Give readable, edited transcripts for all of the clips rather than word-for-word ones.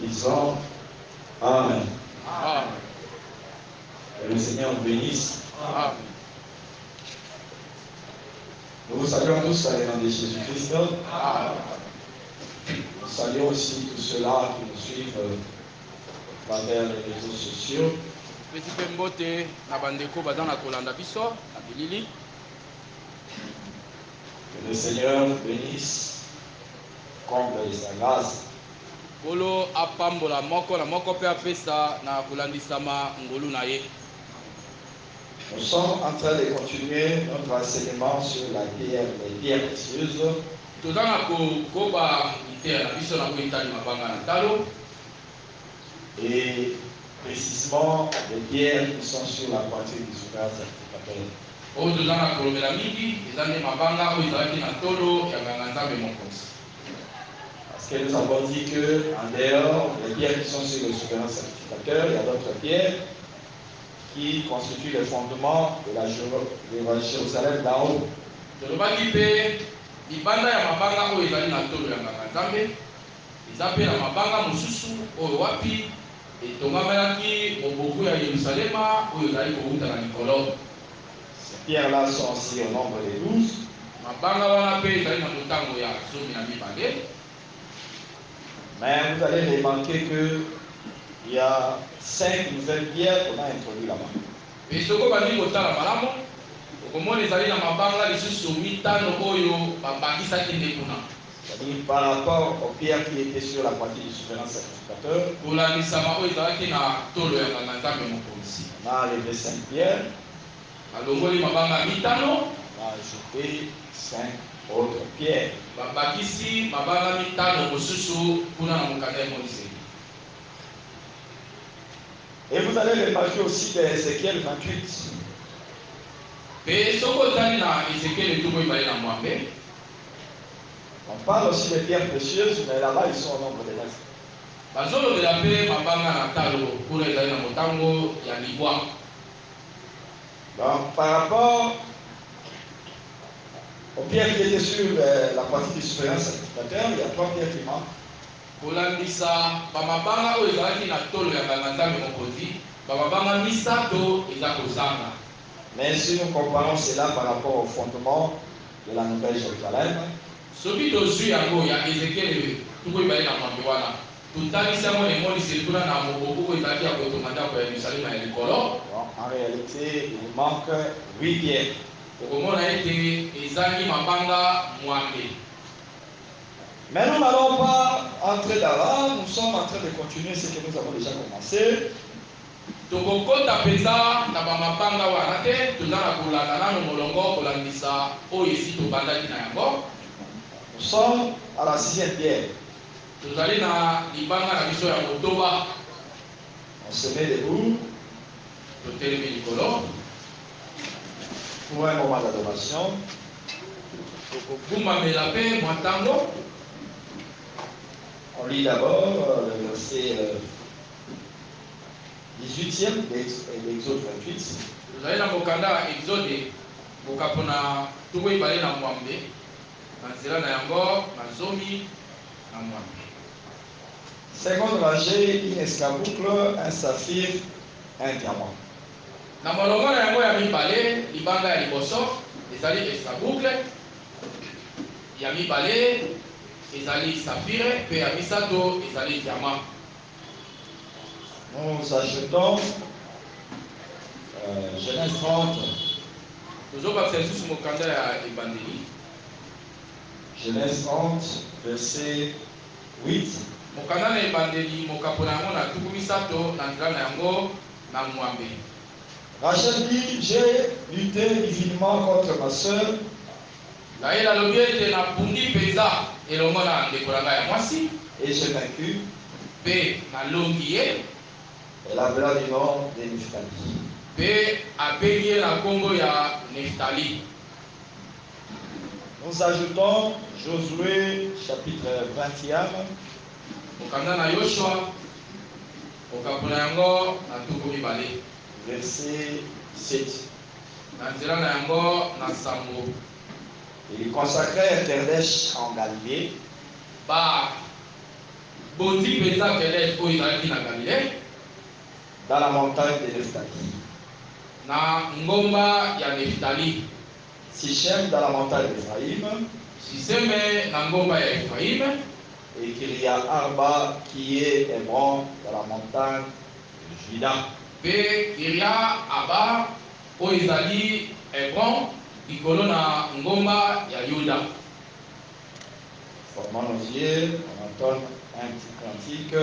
Disons Amen. Amen. Que le Seigneur vous bénisse. Amen. Nous vous saluons tous à nom de Jésus-Christ. Amen. Nous saluons aussi tous ceux-là qui nous suivent à travers les réseaux sociaux. Pesi pe mbote na bandeko baza na kolanda biso na bilili. Que le Seigneur vous bénisse, comble de sa grâce. Kolo apambola moko na moko pe apesa na kolandisama ngolu na ye. Nous sommes en train de continuer notre enseignement sur les pierres précieuses. Toza na kokoba ite na biso na koitali mabanga na talo. Et précisément les pierres qui sont sur la poitrine du souverain sacrificateur. Oyo toza na kolobela mingi eza nde mabanga oyo ezalaki na tolo ya nganga-nzambe mokonzi. Parce que nous avons dit qu'en dehors des pierres qui sont sur le souverain sacrificateur, il y a d'autres pierres qui constituent le fondement de la Jérusalem d'en haut. Tolobaki pe libanda ya mabanga oyo ezali na tolo ya nganga-nzambe eza pe na mabanga mosusu oyo wapi etongamelaki moboku ya Yerusalema oyo ezali kowuta na likolo. Ces pierres-là sont aussi au nombre de 12. Mabanga wana pe ezali na motango ya 12. Mais vous allez remarquer qu'il y a 5 nouvelles pierres qu'on a introduites là-bas. Pe soko bandi kotala malamu okomona ezali na mabanga lisusu mitano oyo babakisaki nde kuna. C'est-à-dire par rapport aux pierres qui étaient sur la poitrine du souverain sacrificateur, kolandisama oyo ezalaki na tolo ya nganga-nzambe mokonzi. on a enlevé 5 pierres, alongoli mabanga mitano, on a ajouté 5 autres pierres. babakisi mabanga mitano mosusu kuna na mokanda ya Moïse. Et vous allez remarquer aussi dans Ézéchiel 28, Pe soko otali na Ezekiel tuko ibali na mwambe, on parle aussi des pierres précieuses, mais là-bas ils sont au nombre de 9. bazolobela pe mabanga na talo kuna ezali na motango ya libwa. Donc par rapport aux pierres qui étaient sur la poitrine du souverain sacrificateur, il y a 3 pierres qui manquent. kolandisa bamabanga oyo ezalaki na tolo ya nganga-nzambe mokonzi, bamabanga misato eza kozanga. Mais si nous comparons cela par rapport au fondement de la Nouvelle Jérusalem, soki tozwi yango ya Ezekiel tuko ibali na mwambe wana totalisi yango na emonisi kuna na moboku oyo ezalaki ya kotonga ndako ya Yerusalema ya likolo, bon, en réalité il manque 8 pierres. okomona ete ezangi mabanga mwambe. Mais nous n'allons pas entrer là-bas, nous sommes en train de continuer ce que nous avons déjà commencé. tokokota mpenza na bamabanga wana te, toza na kolanda nano molongo kolandisa oyo esi tobandaki na yango. Nous sommes à la 6e pierre. tozali na libanga na biso ya motoba. On se met debout totelemi likolo pour un moment d'adoration. tokogumbamela mpe mwa ntango. On lit d'abord le verset 18e de l'Exode 28. tozali na mokanda ya Exode mokapo na tuko ibale na mwambe na nzela na yango na zomi na mwambe. Seconde rangée, une escarboucle, un saphir, un diamant. Na molongo na yango ya mibale, libanga ya liboso ezali escarboucle, ya mibale ezali saphire, pe ya misato ezali diamant. Nous ajoutons Genèse 30. tozobakisa lisusu mokanda ya ebandeli. Genèse 30, verset 8. mokanda na ebandeli mokapo na yango na tuku misato na nzela na yango na mwambe. Rachel dit, j'ai lutté divinement contre ma sœur. Rael alobi ete napundi mpenza elongo na ndeko na ngai ya mwasi, Et j'ai vaincu. mpe nalongi ye, Elle appela du nom de Nephtali. mpe abengi ye na nkombo ya Neftali. Nous ajoutons Josué chapitre 20e, mokanda na Yoshua mokapo na yango na tuku mibale verset 7. na nzela na yango na sango. Ils consacrèrent Kadesh en Galilée. bondi pesa kelele oyo ezalaki na Galilée, dans la montagne de Nephtali. na ngomba ya Neftali. Sichem dans la montagne d'Ephraïm. Siseme na ngomba ya Efraïm. Et Kiriat Arba qui est Hébron dans la montagne de Juda. Pe Kiriat Arba oyo ezali Hébron likolo na ngomba ya Yuda. Formant nos yeux, on entonne un petit cantique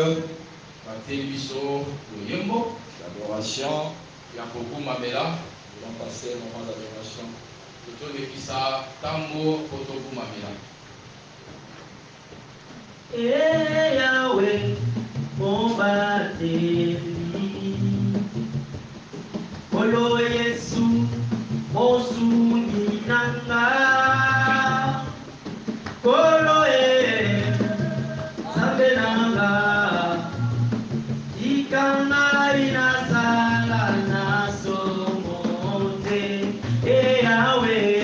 d'adoration. Ya kokumamela, Nous allons passer un moment d'adoration. totolekisa tango po tokumamela. Yahweh, mon bateli, Olo Yesu, mon suninanga, Olo Sabenanga, Ikanga inasala naso monte, Yahweh.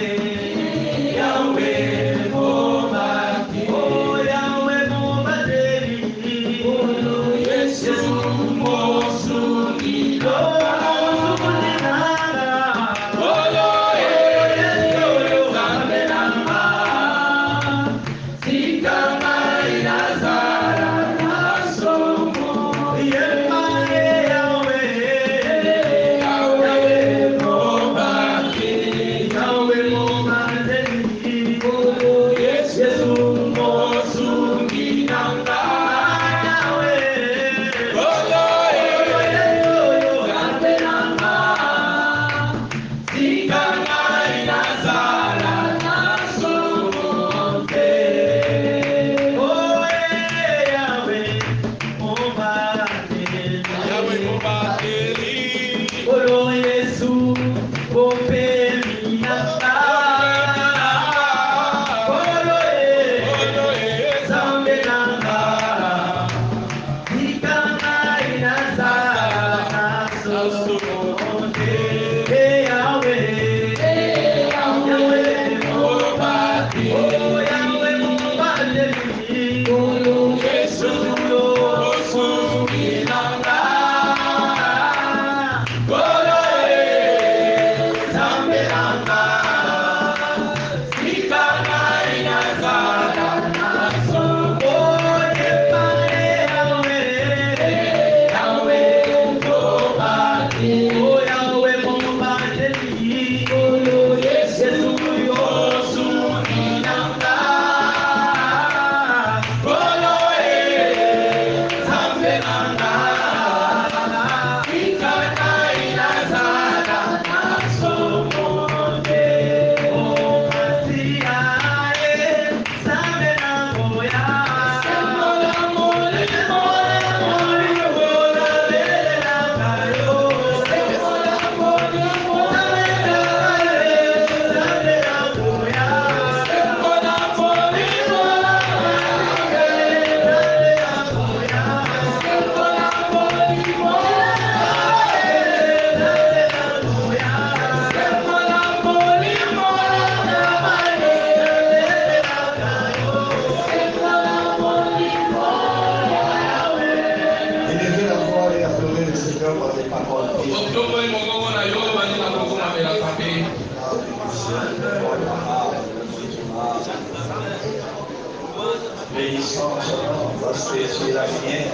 Bénissons son nom parce que tu es la lumière.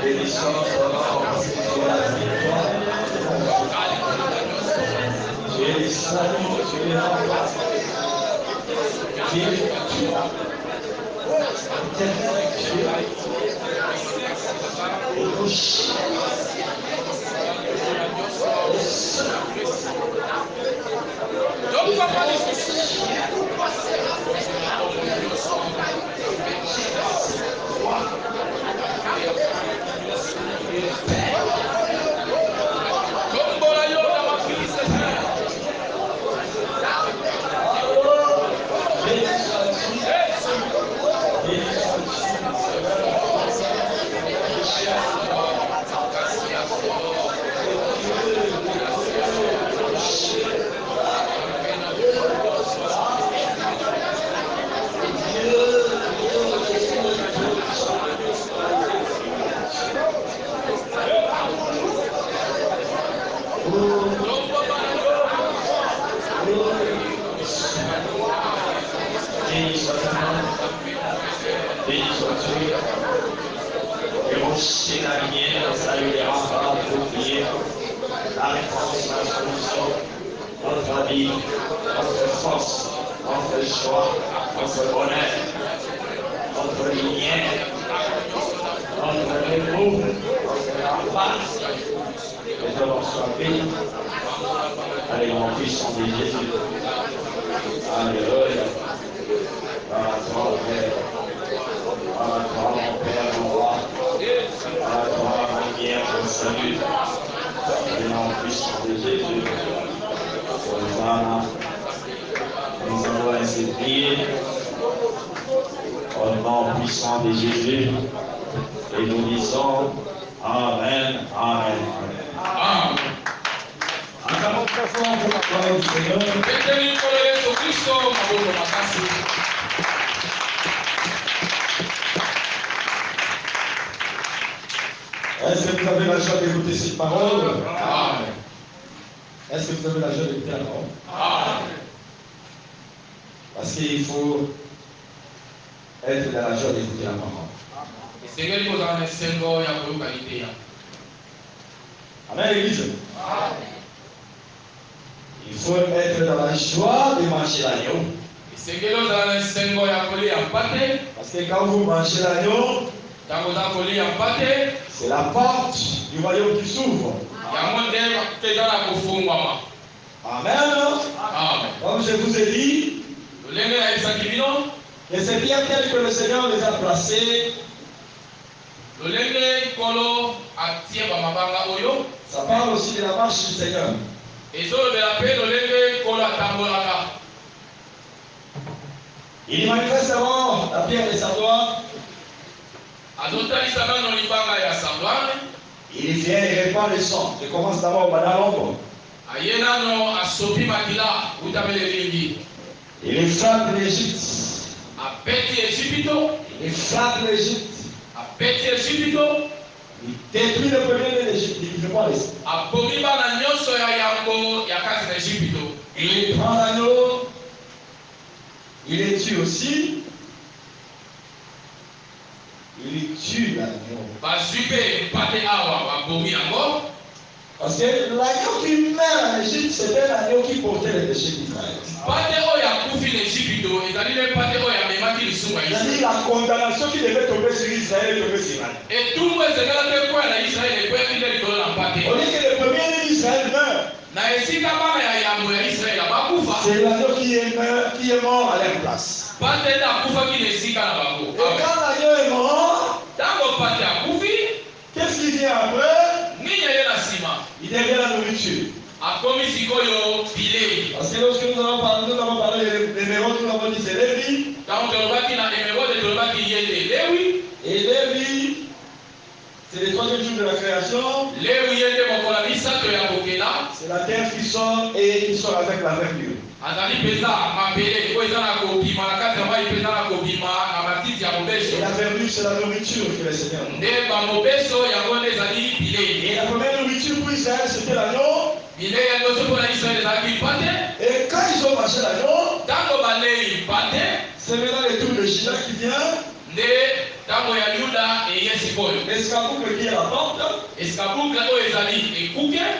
Bénissons son nom parce que tu es la victoire. Tu es le salut, tu es l'emploi. Tu es le détruire. Dérocher la lumière, salut les remparts pour prier. La réponse, la solution, notre vie, notre force, notre joie, notre bonheur, notre lumière, notre amour, notre embrasse. Que ton nom soit béni. Allez, mon puissant de Jésus. Alléluia. Par toi, Père. Par toi, mon Père, mon roi. Par toi, ma lumière, mon salut. Allez, mon puissant de Jésus. Hosanna. Nous allons ainsi prier. Au nom puissant de Jésus. Et nous disons Amen, Amen, Amen. Amen. Acclamons très fort pour la gloire du Seigneur. Est-ce que vous avez la joie d'écouter cette parole? Amen. Est-ce que vous avez la joie d'écouter la parole? Amen. Parce qu'il faut être dans la joie d'écouter la parole. Amen, l'église. Il faut être dans la joie de manger l'agneau. Parce que quand vous mangez l'agneau, c'est la porte du royaume qui s'ouvre. Amen. Comme je vous ai dit, et c'est bien tel que le Seigneur les a placés. Ça parle aussi de la marche du Seigneur. Il manifeste d'abord la pierre des savoirs. Il vient et répand le sang. Je commence d'abord par l'ombre. Il frappe l'Égypte. Il frappe l'Égypte. Il détruit le premier de l'Égypte. Il prend les... Il prend l'agneau. Il les tue aussi. Il tue l'agneau. Parce que l'agneau qui meurt en Égypte, c'était l'agneau qui portait les péchés d'Israël. C'est-à-dire la condamnation qui devait tomber sur Israël tombait sur Israël. Au lieu que le premier d'Israël meurt, c'est l'agneau qui est mort à leur place. Et quand l'agneau est mort, qu'est-ce qui vient après? Il devient la nourriture. Parce que lorsque nous avons parlé des Hébreux, nous avons dit c'est Lévi. Et Lévi, c'est le troisième jour de la création. C'est la terre qui sort et qui sort avec la verdure. Et la verdure, c'est la nourriture que le Seigneur donne. Et la première nourriture pour Israël, c'était l'agneau. Et quand ils ont mangé l'agneau, c'est maintenant le tour de Juda qui vient. L'escarboucle qui est la porte.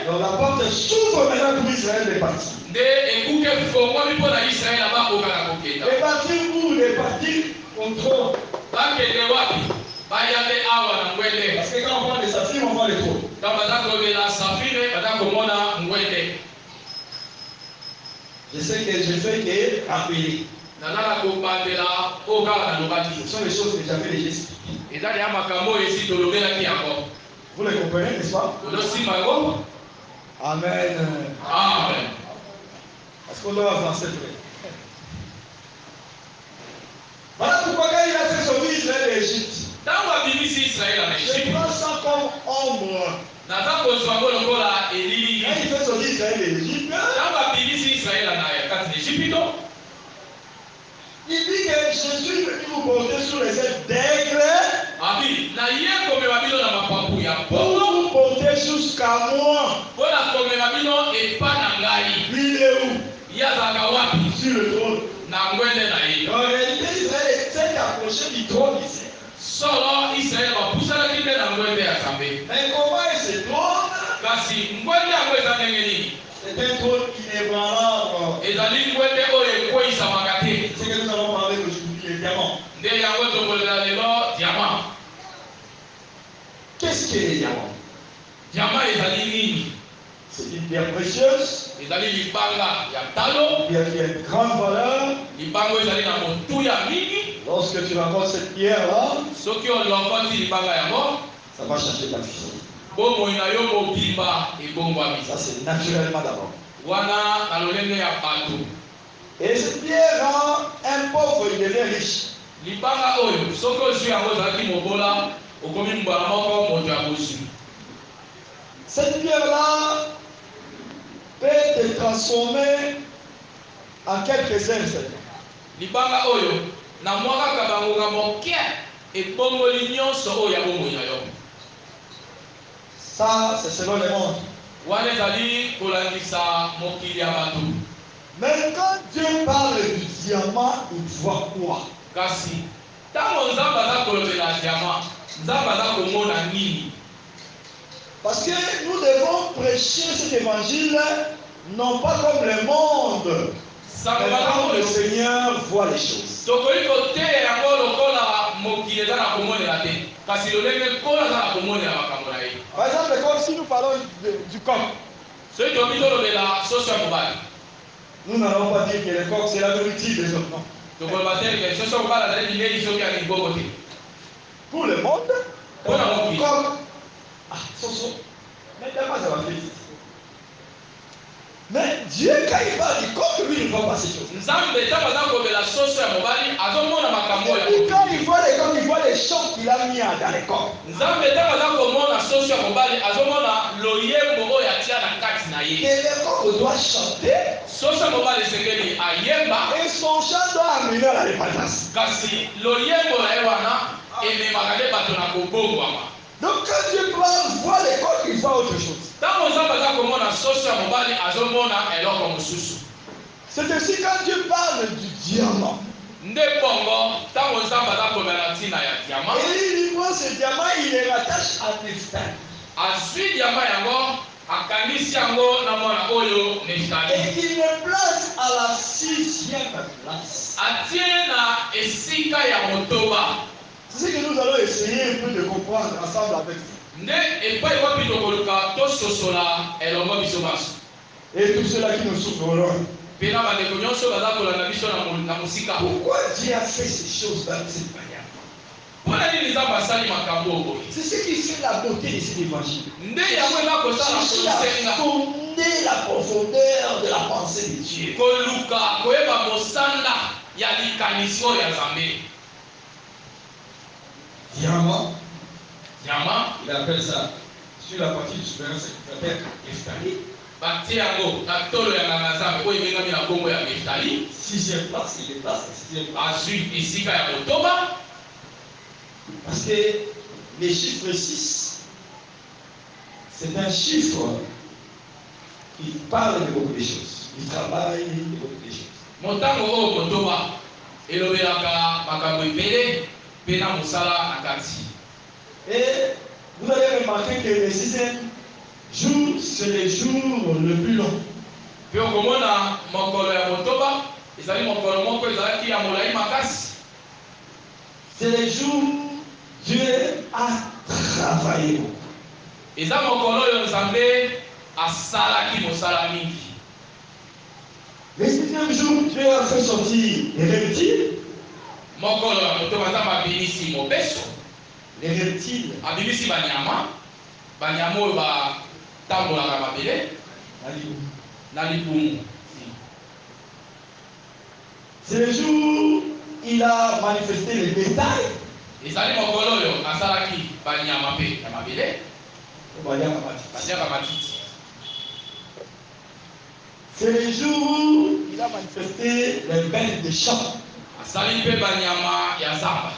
Donc la porte s'ouvre maintenant pour Israël de partir. Les parties où les parties contrôlent. Parce que quand on parle de saphir, on voit les trous. Je sais que appeler. Ce sont les choses que j'avais déjà expliquées. Vous les comprenez, n'est-ce pas? Amen. Amen. Parce qu'on doit avancer. Voilà pourquoi quand il a fait sauver Israël de l'Égypte, je prends ça comme ombre. Quand il fait sauver Israël de l'Égypte, il dit que je suis venu vous porter sur les ailes d'aigle pour vous porter jusqu'à moi. Lui, il est où? Sur le trône. En réalité, Israël était approché du trône ici. nzambe. Mais comment est ce trône? Kasi ngwende yango eza ndenge nini? C'est un trône inébranlable. Ezali ngwende oyo ekweyisamaka te. C'est ce que nous allons parler aujourd'hui, les diamants. Nde yango tokolela lelo diamant. Qu'est-ce que les diamants? Diamant ezali nini? C'est une pierre précieuse, Ezali libanga ya talo. une pierre qui a une grande valeur. Libango ezali na motu ya mingi. Lorsque tu rencontres cette pierre-là, Soki olokoti libanga yango, ça va changer ta vie. bomoi na yo mobimba ebongwami. Ça, c'est naturellement d'abord. Wana na lolenge ya bato. Et cette pierre rend un pauvre, il devient riche. Libanga oyo soki ozwi yango ozalaki mobola okomi mbala moko moto ya bozwi. Cette pierre-là peut te transformer en quelques instants. Libanga oyo na mwa kaka bangonga moke ebongoli nyonso oyo ya bomoi na yo. Ça, c'est selon les mondes. Wana ezali kolangisa mokili ya bato. Mais quand Dieu parle du diamant, il voit quoi? Kasi ntango nzambe aza kolobela diamant, nzambe aza komona nini? Parce que nous devons prêcher cet évangile non pas comme le monde, mais comme le Seigneur voit les choses. Tokoki koteya yango lokola mokili eza na komonela te, kasi lolenge nkolo aza na komonela makambo na ye. Par exemple, comme si nous parlons du coq, Soki tokoki tolobela soso ya mobali, nous n'allons pas dire que le coq c'est la nourriture des autres, non. tokoloba te ke soso ya mobali azali bilei soki ya liboko te. Pour le monde, Pour la monde. coq, ah, soso, mais d'abord ça va faire. Mais Dieu, quand il parle du coq, lui, il ne voit pas ces choses. Nzambe ntango aza kolobela soso ya mobali azomona makambo Et ya puis quand mokili. il voit les coqs, il voit les choses qu'il a mis dans les coqs. Nzambe ntango aza komona soso ya mobali azomona loyembo oyo atia na kati na ye. Et le coq doit chanter, Soso ya mobali esengeli ayemba, et son chant doit amener à la repentance. kasi loyembo na ye wana ememaka nde bato na kobongwama. Donc quand Dieu parle, voit les coqs, il voit autre chose. Ntango nzambe aza komona soso ya mobali azomona eloko mosusu. C'est ainsi quand Dieu parle du diamant. Nde bongo ntango nzambe aza komela ntina ya diama, Et il voit ce diamant, il les rattache à Neftali. azwi diama yango akangisi yango na mwana oyo Neftali, Et il le place à la 6e place. atie na esika ya motoba. C'est ce que nous allons essayer un peu de comprendre ensemble avec vous. Nde epai wapi tokoluka tososola elongo biso baso. Et tous ceux-là qui nous souffreront. Mpe na bandeko nyonso baza kolanda biso na mosika. Pourquoi Dieu a fait ces choses dans cette manière? Mpona nini nzambe asali makambo oyo? C'est ce qui fait la beauté de cet évangile. Nde yango eza kosala Chercher à kosenga sonder la profondeur de la pensée de Dieu. koluka koyeba mosanda ya likanisi oyo ya nzambe. Diamant, Diama il appelle ça, sur la partie du souverain sacrificateur, Neftali. batie yango na tolo ya nganga nzambe oyo ebengami na nkombo ya Neftali. 6e place, il est place à 6e place. Azwi esika ya motoba. Parce que les chiffres 6, c'est un chiffre qui parle de beaucoup de choses. Il travaille de beaucoup de choses. Motango oyo motoba elobelaka makambo ebele mpe na mosala na kati. Et vous allez remarquer que le 6e jour, c'est le jour le plus long. Mpe okomona mokolo ya motoba ezali mokolo moko ezalaki ya molai makasi. C'est le jour Dieu a travaillé beaucoup. Eza mokolo oyo nzambe asalaki mosala mingi. Le 6e jour, Dieu a fait sortir les reptiles. Mokolo ya motoba nzambe abimisi mobeso, Les reptiles, abimisi banyama oyo batambolaka mabele na libumu. c'est le jour où il a manifesté le bétail. Ezali mokolo oyo asalaki banyama mpe ya mabele batiaka matiti. C'est le jour où il a manifesté les bêtes de champ. Asali mpe banyama ya zamba.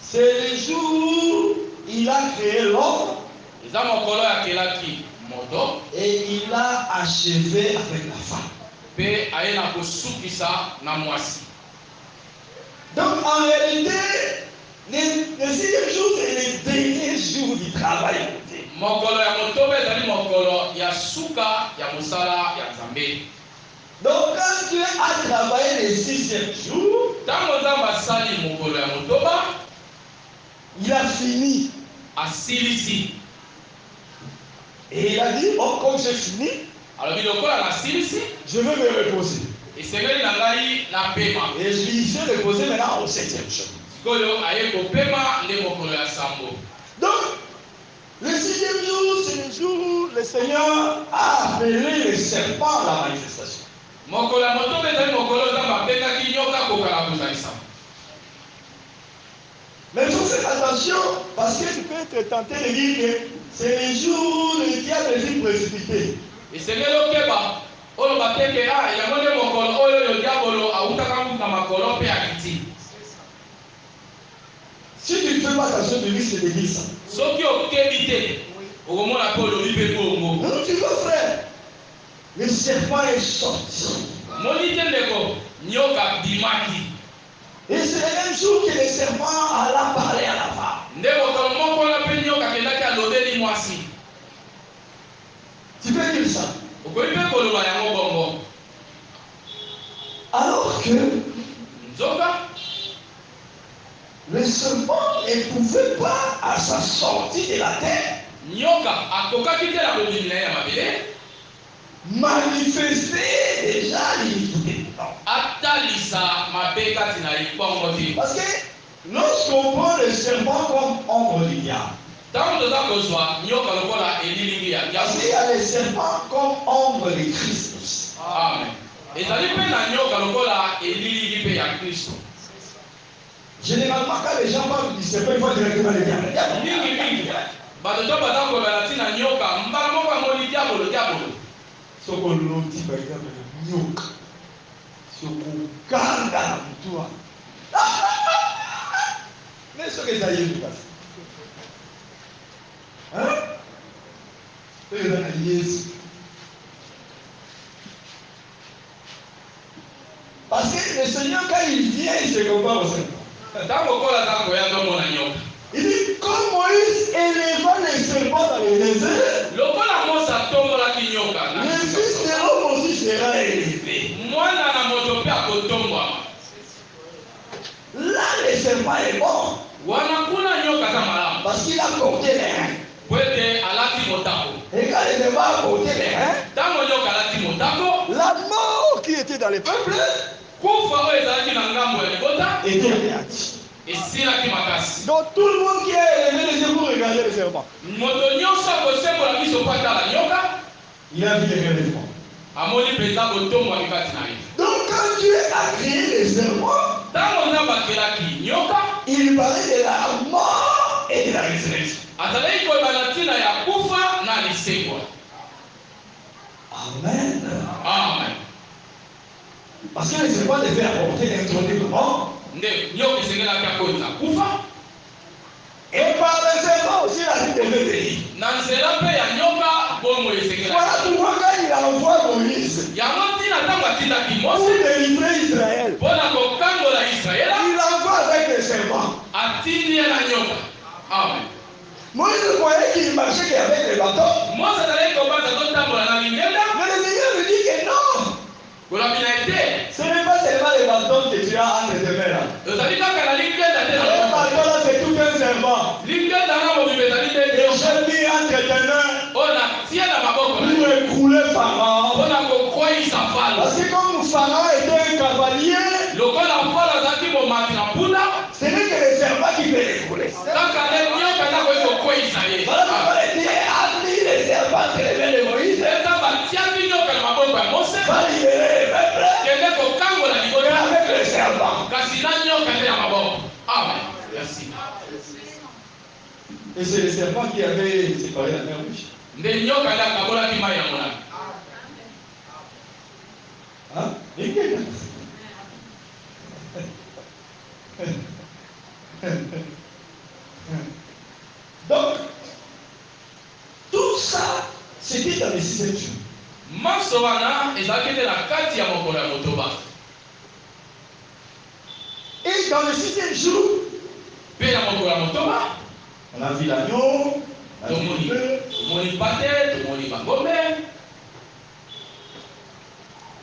C'est le jour où il a créé l'homme Eza mokolo akelaki moto et il a achevé avec la femme. mpe aye na kosukisa na mwasi. Donc en réalité, le 6e jour, c'est le dernier jour travail. mokolo ya motoba ezali mokolo ya suka ya mosala ya nzambe. Donc quand Dieu a travaillé le 6e jour, Ntango nzambe asali mokolo ya motoba, il a fini. asilisi. Et il a dit, oh, comme j'ai fini, alobi lokola nasilisi, je vais me reposer. esengeli na ngai napema. Et il s'est reposé maintenant au 7e jour. Sikoyo aye kopema nde mokolo ya sambo. Donc, le 6e jour, c'est le jour où le Seigneur a appelé le serpent à la manifestation. Mokolo ya motoba ezali mokolo nzambe apengaki nyoka kokala kozalisa. Mais il faut faire attention parce que tu peux être tenté de dire que c'est le jour où le diable est précipité. Esengeli okeba oyo bateke yango nde mokolo oyo oyo diabolo awutaka na makolo mpe akiti. Si tu ne fais pas attention, tu risques de dire ça. Soki okebi te okomona mpe olobi mpe bongo. Non, tu vois frère, le serpent est sorti. Moni te ndeko nyoka bimaki. Et c'est le même jour que le serpent alla parler à la femme. Nde mokolo moko wana mpe nyoka akendaki alobeli mwasi. Tu peux dire ça. Okoki mpe koloba yango bongo. Alors que Nzoka le serpent ne pouvait pas, à sa sortie de la terre, nyoka akokaki te na bobimi na ye ya mabele manifester déjà l'iniquité. atalisa mabe kati na likongo te. Parce que lorsqu'on prend le serpent comme ombre du diable, ntango toza kozwa nyoka lokola elilingi ya parce qu'il y diabo. a le serpent comme ombre de Christ aussi. Amen. Ezali mpe na nyoka lokola elilingi mpe ya Kristo. Généralement, quand les gens parlent du serpent, ils voient directement le diable. Mingi mingi bato to baza kolobela ntina nyoka mbala moko amoni diabolo diabolo. Ce qu'on nous dit par exemple, le nyoka, ce qu'on garde à la boutoire. Mais ce que ça y est, tout passe. Hein? Et là, yes. Parce que le Seigneur, quand il vient, il se compare au serpent. Ntango kola za koya ndomona nyoka. Il dit, comme Moïse éleva le serpent dans le désert, Lokola Mose atombolaki nyoka na le fils de l'homme aussi sera élevé. mwana na moto mpe akotombwama. Là, le serpent est bon. Wana kuna nyoka za malamu. Parce qu'il a porté les reins. Po ete alati motako. Et quand il ne va porter les reins, Ntango nyoka alati motako, la mort qui était dans le peuple kufa oyo ezalaki na ngambo ya libota était anéantie. esilaki makasi. Donc tout le monde qui a élevé les yeux pour regarder le serpent, Moto nyonso akosembola miso mpo atala nyoka, il a vu les revêtements. amoni mpenza kotombwami kati na ye. Donc quand Dieu a créé les serpents, Ntango nzambe akelaki nyoka, il parlait de la mort et de la résurrection. azalaki koyeba na ntina ya kufa na lisengwa. Amen. Amen. Parce que les serpents devaient apporter l'introduction de mort. Nde nyoka esengelaki akoyeza kufa, Et par les serpents aussi la vie devait venir. na nzela mpe ya nyoka bomo esengelaki. Voilà pourquoi quand il envoie Moïse Yango ntina ntango atindaki pour Mose délivrer Israël, mpo na kokangola Israela, il envoie avec les serpents. atindi ye na nyoka. Amen. Moïse croyait qu'il marchait qu'avec les bâtons. Mose azalaki kobanza totambola na lingenda, Mais le Seigneur lui dit que non. kolobi na ete Ce n'est pas seulement les bâtons que tu as entre tes mains là. ozali kaka na lingenda te na Les maboko. bâtons là, c'est tout un serpent. Lingenda na mobimba ezali Et te j'ai mis entre tes mains oyo natie na maboko na pour yo écrouler Pharaon. mpo na kokweyisa falo. Parce que comme Pharaon était un cavalier, Lokola falo azalaki momati na mpunda, ce n'est que le serpent qui peut l'écrouler. kaka nde nyoka nde akoki kokweyisa ye. Voilà pourquoi Dieu a mis les serpents entre les mains de Moïse. eza batiaki nyoka na maboko ya Mose Va libérer le peuple. kende kokangola Et libota, avec le serpent. kasi na nyoka nde na maboko. Amen. Merci. Et c'est le serpent qui avait séparé la mer rouge. Nde nyoka nde akabolaki mai ya monana. Hein? Et quel Donc, tout ça, c'était dans les 6e jours. Maso wana ezalaki nde na kati ya mokolo ya motoba. Et dans le 6e jour, Mpe na mokolo ya motoba, on a vu l'agneau,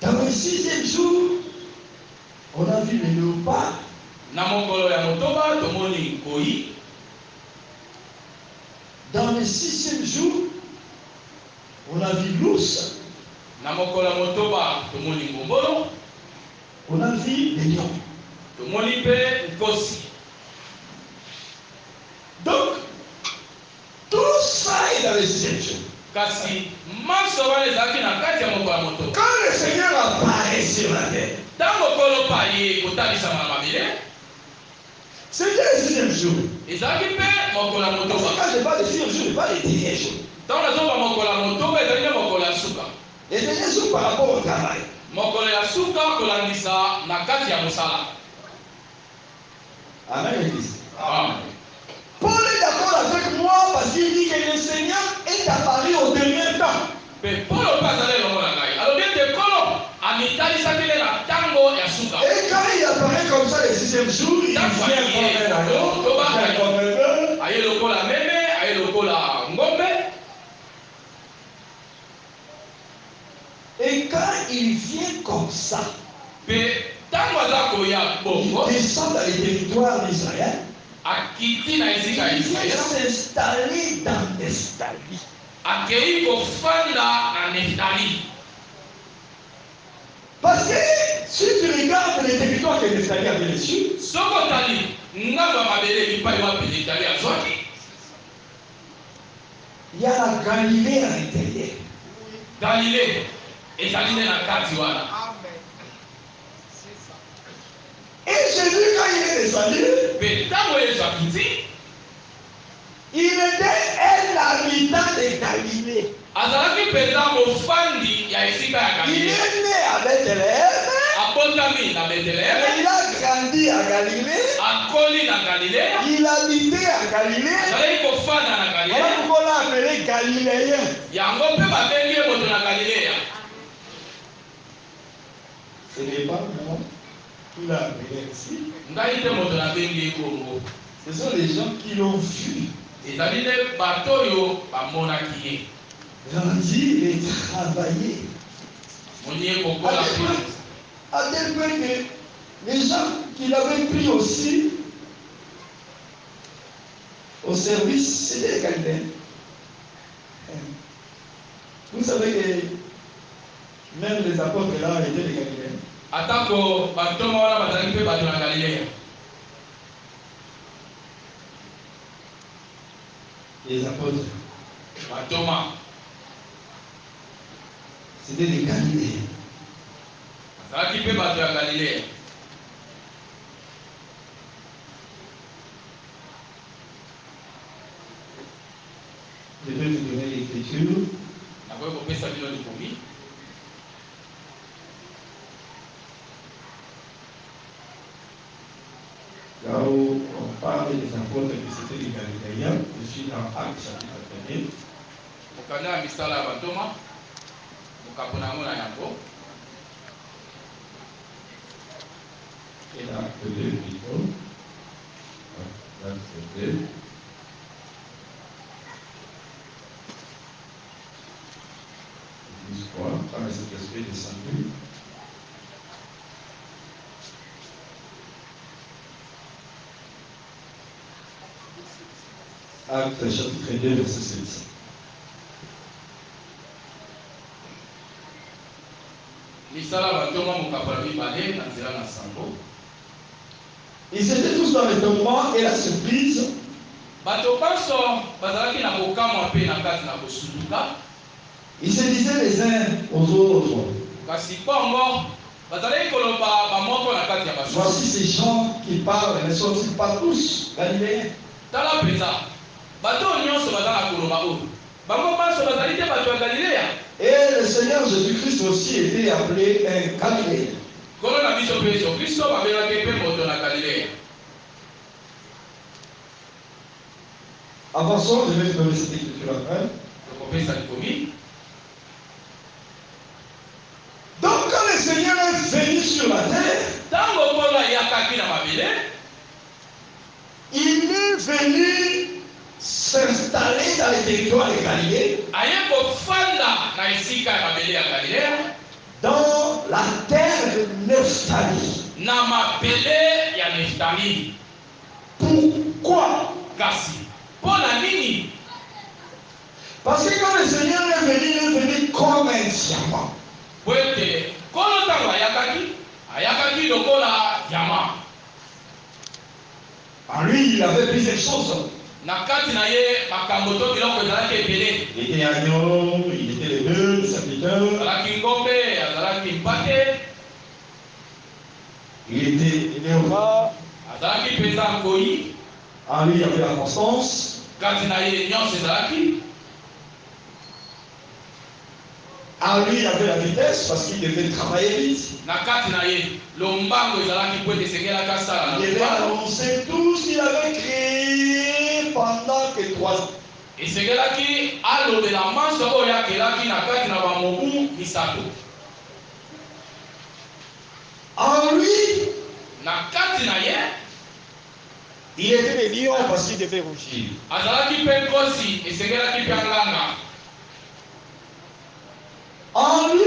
Dans le 6e jour, on a vu les léopards. Dans le 6e jour, on a vu l'ours. On a vu les lions. Donc, tout ça est dans le 6e jour. Quand le Seigneur apparaît sur la terre, c'était le 6e jour. Quand je parle de 6e jour, je parle de 10e jour. Les derniers jours par rapport au travail. Amen. Paul est d'accord avec moi parce qu'il dit que le Seigneur est apparu au dernier temps. Et quand il apparaît comme ça le 6e jour, il vient comme un et quand il vient comme ça, il descend dans les territoires d'Israël. Il vient s'installer dans Nestali. Parce que si tu regardes les territoires que Nestali avait reçus, il y a la Galilée à l'intérieur. Et Jésus, quand il est descendu, il était un habitant de Galilée. Il est né à Bethléem. Il a grandi à Galilée. Il habitait à Galilée. Voilà pourquoi on l'a appelé Galiléen. Ce n'est pas moi qui l'a appelé ici. Ce sont les gens qui l'ont vu. Grandir et travailler. À tel point que les gens qu'il avait pris aussi au service, c'était les Galiléens. Vous savez que même les apôtres là étaient les Galiléens. Les apôtres, c'était des Galiléens. Je vais te donner l'écriture. Là où on parle des apôtres qui c'était les Galiléens, je suis dans Actes chapitre 1er. Et l'acte 2 plutôt. L'acte 2. Quand le Saint-Esprit est descendu. Acte chapitre 2, verset 7. Ils étaient tous dans l'étonnement et la surprise. Ils se disaient les uns aux autres, voici ces gens qui parlent, ne sont-ils pas tous Galiléens? Et le Seigneur Jésus-Christ aussi était appelé un Galiléen. Avançons, je vais donner cette écriture après. Donc quand le Seigneur est venu sur la terre, il est venu s'installer dans les territoires de Galilée, dans la terre de Nephtali. Pourquoi? Parce que quand le Seigneur est venu, il est venu comme un diamant. En lui, il avait plusieurs choses. Il était agneau, il était les deux, le serviteur. Il était roi. En lui, il y avait la constance. En lui, il y avait la vitesse parce qu'il devait travailler vite. Il devait annoncer tout ce qu'il avait créé pendant que 3 ans. En lui, il était des lions parce qu'il devait rougir. En lui,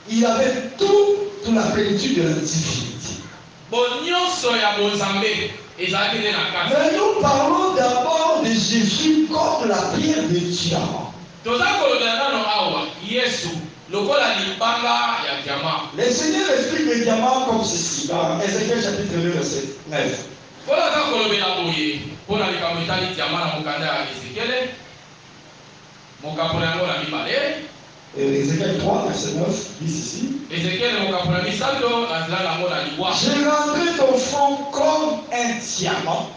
il avait toute la plénitude de la divinité. Mais nous parlons d'abord de Jésus comme la pierre de diamant. Le Seigneur explique le diamant comme ceci dans Ézéchiel chapitre 2 verset 9. Ézéchiel 3 verset 9 dit ceci. J'ai rentré ton front comme un diamant.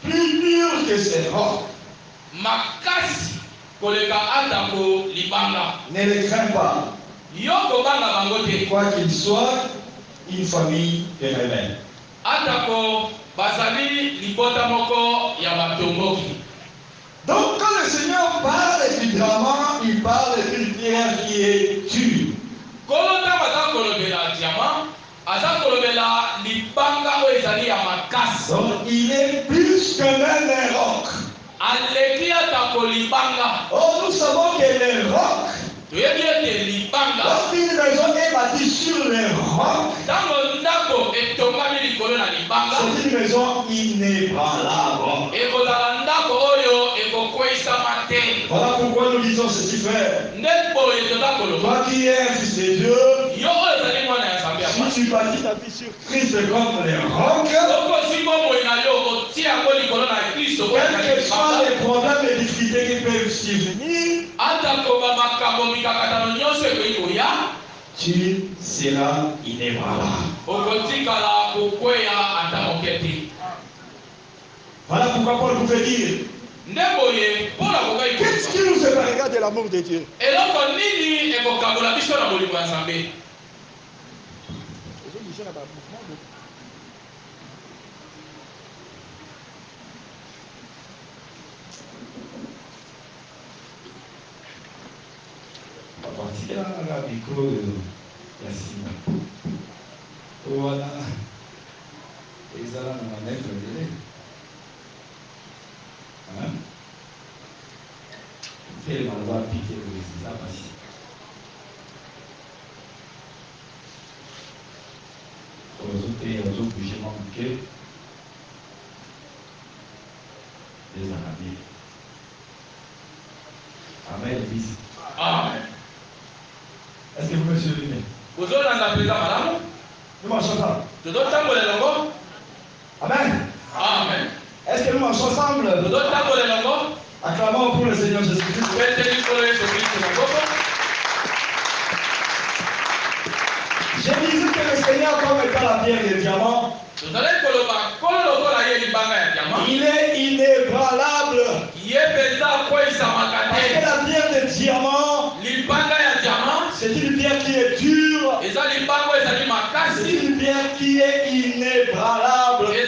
Plus dur que ces rocs. Ne les crains pas. Quoi qu'il soit, une famille de rebelles. Donc quand le Seigneur parle du drama, il parle d'une pierre qui est dure. Donc il est plus que même un roc. Oh, nous savons que les rocs, lorsqu'une maison est bâtie sur les rocs, c'est une maison inébranlable. Voilà pourquoi nous disons ceci, frère. Toi qui es un fils de Dieu, si tu bâtis ta vie sur Christ comme les rocs, quels que soient les problèmes et les difficultés qui peuvent survenir, tu seras inébranlable. Voilà pourquoi Paul pouvait dire, qu'est-ce qui nous séparera de l'amour de Dieu? Amen. Amen. Est-ce que vous me suivez? Nous marchons ensemble. Amen. Amen. Est-ce que nous marchons ensemble? Acclamons pour le Seigneur Jésus-Christ. Je disais que le Seigneur, comme étant la pierre de diamant, il est inébranlable. Parce que la pierre de diamant, c'est une pierre qui est dure. C'est une pierre qui est inébranlable. Et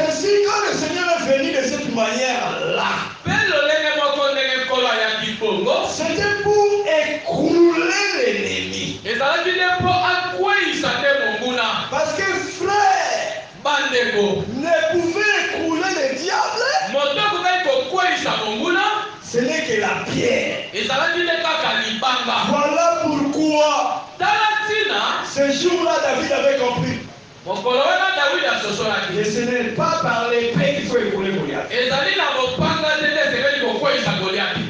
ainsi, quand le Seigneur est venu de cette manière-là, c'était pour écrouler l'ennemi. jour-là, David avait compris. mokolo wana Dawidi asosolaki. Et ce n'est pas par l'épée qu'il faut écouler Goliath. ezali na mopanga te nde esengeli kokweyisa Goliati.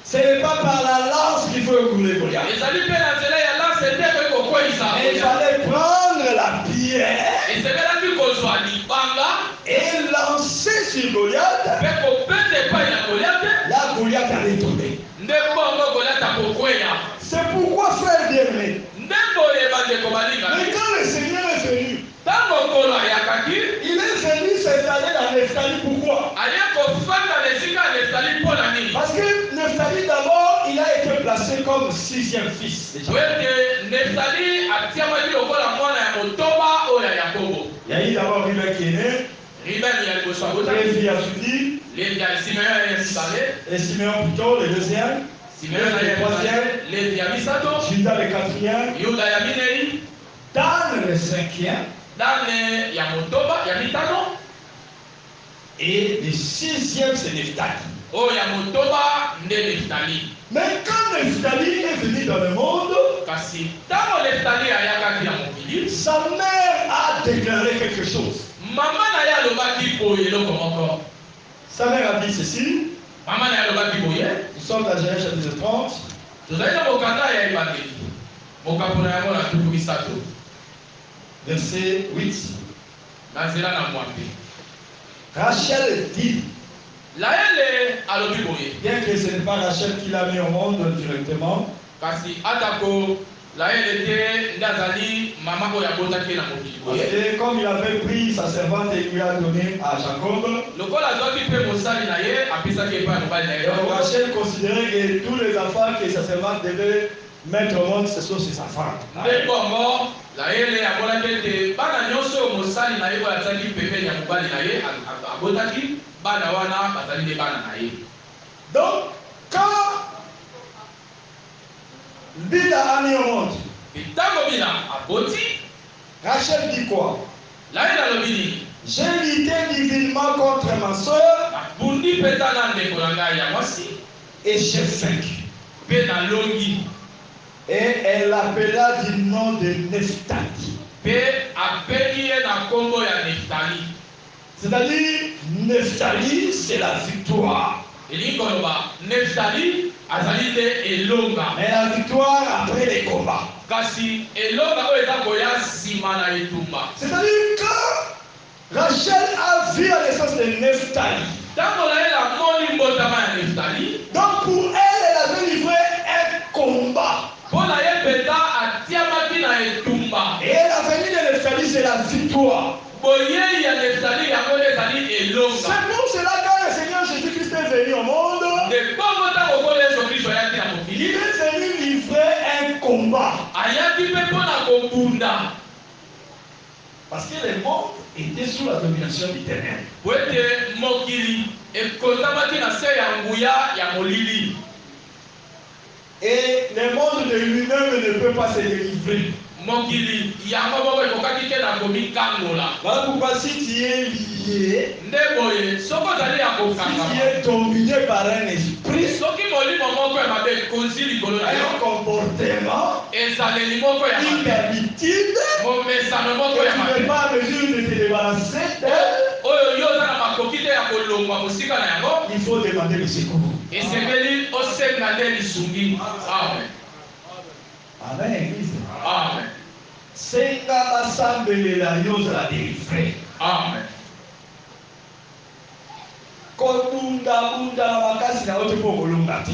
Ce n'est pas par la lance qu'il faut écouler Goliath. ezali mpe na nzela ya lance te ekoki kokweyisa Il fallait prendre la pierre esengeli kozwa libanga et lancer sur Goliath. mpe kobeta epai na Goliati. Là, Goliath allait tomber. nde bongo Goliati akokweya. C'est pourquoi, frère bien-aimé, nde boye bandeko balinga. mais quand le Seigneur est venu, ntango nkolo ayakaki il est venu s'installer dans Nephtali. Pourquoi? aye kofanda na esika ya Neftali mpo na nini? Parce que Nephtali, d'abord, il a été placé comme 6e fils. po ete Neftali atiamaki lokola mwana ya motoba oyo ya Yakobo. Il y a eu d'abord Ruben qui est né, Ribeni ya liboso abotaki. Lévi a suivi, Levi ya Simeon ya mibale. et Simeon plutôt, le deuxième, Simeon ya mibale. Levi ya misato. Judas le quatrième, Yuda ya minei. Dan le cinquième, Dane ya motoba ya mitano. et le 6e c'est Nephtali. Oyo ya motoba nde Neftali. Mais quand Nephtali est venu dans le monde, Kasi ntango Neftali ayakaki na mokili, sa mère a déclaré quelque chose. mama na ye alobaki boye eloko moko. Sa mère a dit ceci, Mama na ye alobaki boye. nous sommes dans Genèse chapitre 30, tozali na mokanda ya ebandeli mokambo na yango na tuku misato verset 8. na nzela na mwambe. Rachel dit, Laele alobi boye, bien que ce n'est pas Rachel qui l'a mis au monde directement, kasi atako Laele te nde azali mama oyo abotaki na mokili boye. et comme il avait pris sa servante et lui a donné à Jacob, lokola azwaki mpe mosali na ye apesaki epai ya mobali na ye. donc Rachel considérait que tous les enfants que sa servante devait mettre au monde, ce sont ses enfants. nde bongo Laele amonaki ete bana nyonso oyo mosali na ye oyo azali pembeni ya mobali na ye abotaki, bana wana bazali nde bana na ye. Donc, quand Bila a mis au monde, ntango bina aboti, Rachel dit quoi? Laele alobi nini? J'ai lutté divinement contre ma soeur nabundi mpenza na ndeko na ngai ya mwasi et j'ai vaincu. mpe nalongi. Et elle l'appela du nom de Nephtali. mpe abengi ye na nkombo ya Neftali. C'est-à-dire, Nephtali, c'est la victoire. elingi koloba Neftali azali nde elonga, Mais la victoire après les combats. kasi elonga oyo eza koya nsima na etumba. C'est-à-dire, quand Rachel a vu la naissance de Nephtali, ntango na ye amoni mbotama ya Neftali, donc pour elle, elle avait livré un combat. mpo na ye mpenza atiamaki na etumba. Et la venue de Nephtali, c'est la victoire. boyei ya Neftali yango nde ezali C'est elonga. pour cela que le Seigneur Jésus-Christ est venu au monde. nde bongo ntango kolo yesu kristo ayaki na Il mokili, est venu livrer un combat. ayaki mpe mpo na kobunda. Parce que le monde était sous la domination du ténèbre. po ete mokili ekonzamaki na se ya nguya ya molili. Et le monde de lui-même ne peut pas se délivrer. mokili yango moko ekokaki te na komikangola. Voilà pourquoi si tu es lié, nde boye soki ozali ya si tu kokangama, es dominé par un esprit, soki molimo moko ya mabe ekonzi likolo na un yo, comportement, ezaleli moko ya une mabe, habitude, momesano moko que ya tu n'es mabe pas en mesure de te débarrasser d'elle, oyo yo oza na makoki te ya kolongwa mosika na yango, il faut demander le secours. esengeli osenga nde lisungi. Amen. Amen, Église. Amen. Senga basambelela yo ozala délivré. Amen. Kobundabunda na makasi na yo te mpo kolonga te.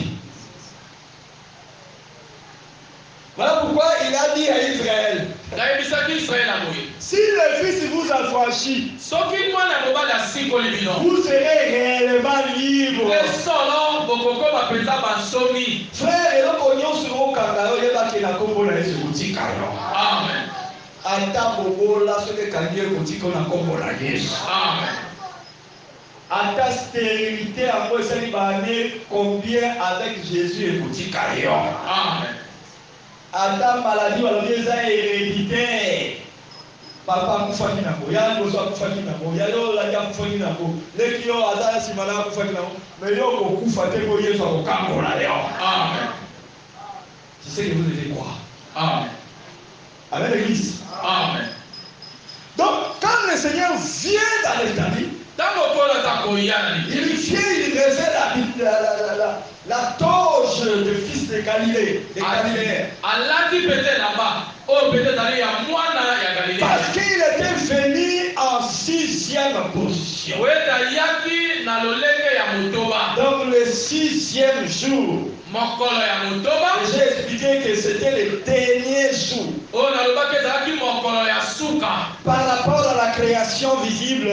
Voilà pourquoi il a dit à Israël, nayebisaki Israele boye, si le Fils vous affranchit, soki mwana mobali asikoli bino, vous serez réellement libre. esolo bokokoma mpenza bansomi. Frère, eloko nyonso okanga yo yebaki na kombo na Yesu kotika yo. Amen. Ata bobola soki ekangi ekotika na kombo na Yesu. Amen. Ata stérilité yango esali baane combien avec Jésus ekotika yo. Amen. Ata maladie balobi eza héréditaire. Papa akufaki nango, ya liboso akufaki nango, ya yo olaki akufaki nango, leki yo aza nsima na akufaki nango, mais yo kokufa te po Yesu akokangola yo. Amen. C'est ce que vous devez croire. Amen. avec l'église. Amen. Donc, quand le Seigneur vient dans l'Italie, il vient, il révèle la toge du fils de Galilée, des Galiléens. Parce qu'il était venu en 6e position. Donc le 6e jour, j'ai expliqué que c'était le dernier jour. Par rapport à la création visible,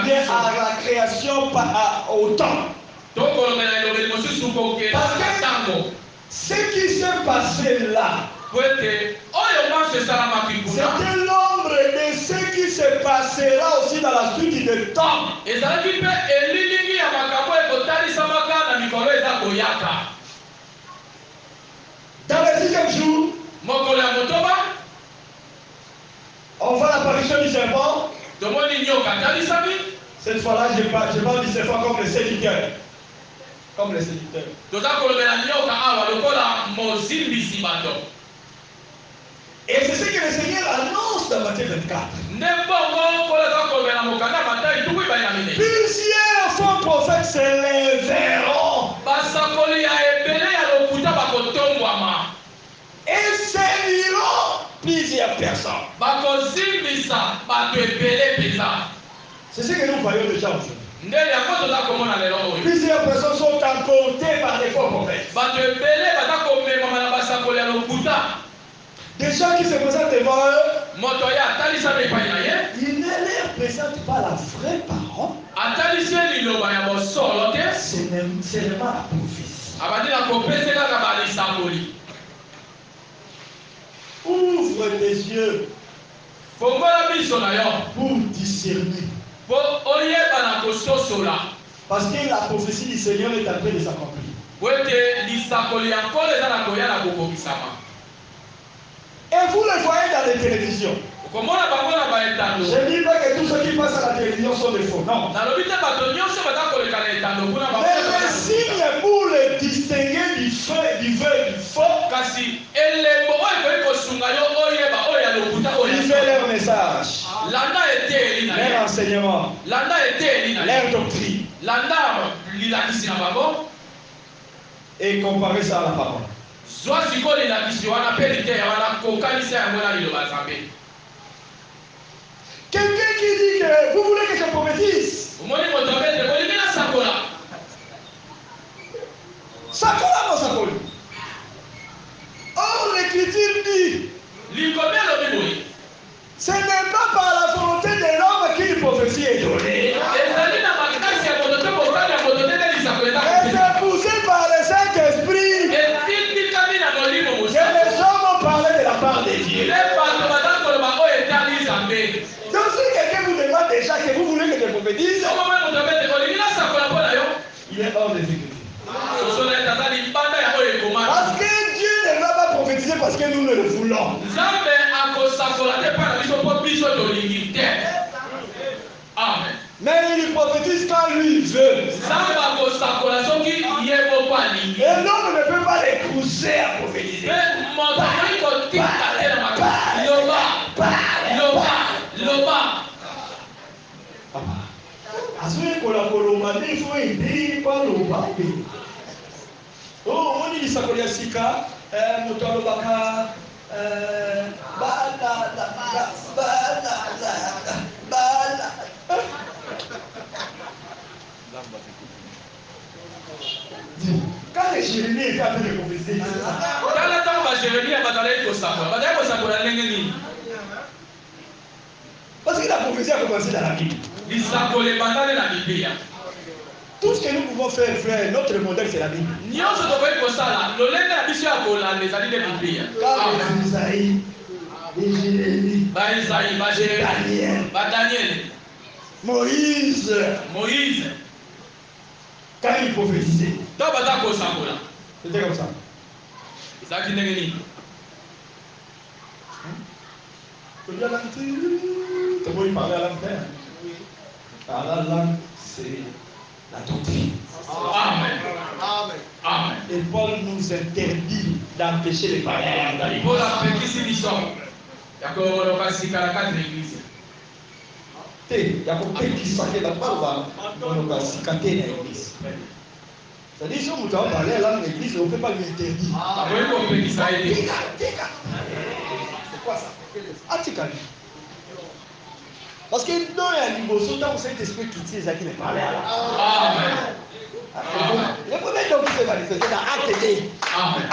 bien à la création au temps. Parce que ce qui s'est passé là, c'était l'ombre de ce qui se passera aussi dans la suite du temps. Dans le 6e jour, on voit l'apparition du serpent. Cette fois-là, je parle du serpent comme le séducteur. Comme le séducteur. Et c'est ce que le Seigneur annonce dans Matthieu 24. Plusieurs faux prophètes se lèveront et séduiront plusieurs personnes. C'est ce que nous voyons déjà aujourd'hui. Plusieurs personnes sont emportées par les faux prophètes. Des gens qui se présentent devant eux, ils ne leur présentent pas la vraie parole. C'est seulement la prophétie. Ouvre tes yeux pour discerner. Parce que la prophétie du Seigneur est en train de s'accomplir. Et vous le voyez dans les télévisions. Je ne dis pas que tous ceux qui passent à la télévision sont des faux. Non. Mais le signe pour le distinguer du faux et du faux, il fait leur message, leur enseignement, leur doctrine, et comparer ça à la parole. Quelqu'un qui dit que vous voulez que je prophétise, Sakola mon Sakola. Or l'écriture dit, ce n'est pas par la volonté de l'homme qu'une prophétie est donnée, mais c'est poussé par le Saint-Esprit que les hommes ont parlé de la part de Dieu. Donc si quelqu'un vous demande déjà que vous voulez que je prophétise, il est hors des écritures. Parce que Dieu ne va pas prophétiser parce que nous ne le voulons. Amen. Mais il prophétise quand lui veut. Et l'homme ne peut pas les pousser à prophétiser. Oh, on dit ça qu'on y a sika, motolobaka, quand les Jérémie étaient en train de prophétiser, parce que la prophétie a commencé dans la Bible. Tout ce que nous pouvons faire, frère, notre modèle c'est la Bible. Comme Isaïe, Jérémie, Daniel, Moïse, quand il prophétisait, c'était comme ça. Comment il parlait à la terre? Par la langue, c'est la doctrine. Amen. Amen. Et Paul nous interdit d'empêcher les parents d'aller. Pour la petite mission, il y a comme le classique à la carte de l'église. Il y a comme qui s'appelle la parole dans le classique à l'église. C'est-à-dire, si on doit parler à l'église, on ne peut pas lui interdire. Ah oui, comme petit ça a été. C'est quoi ça? Ah, tu connais. Parce que dans un niveau, autant vous savez esprit qui tient qui ne parle à la. Amen. Le premier don qui s'est manifesté dans Acte 2. Amen.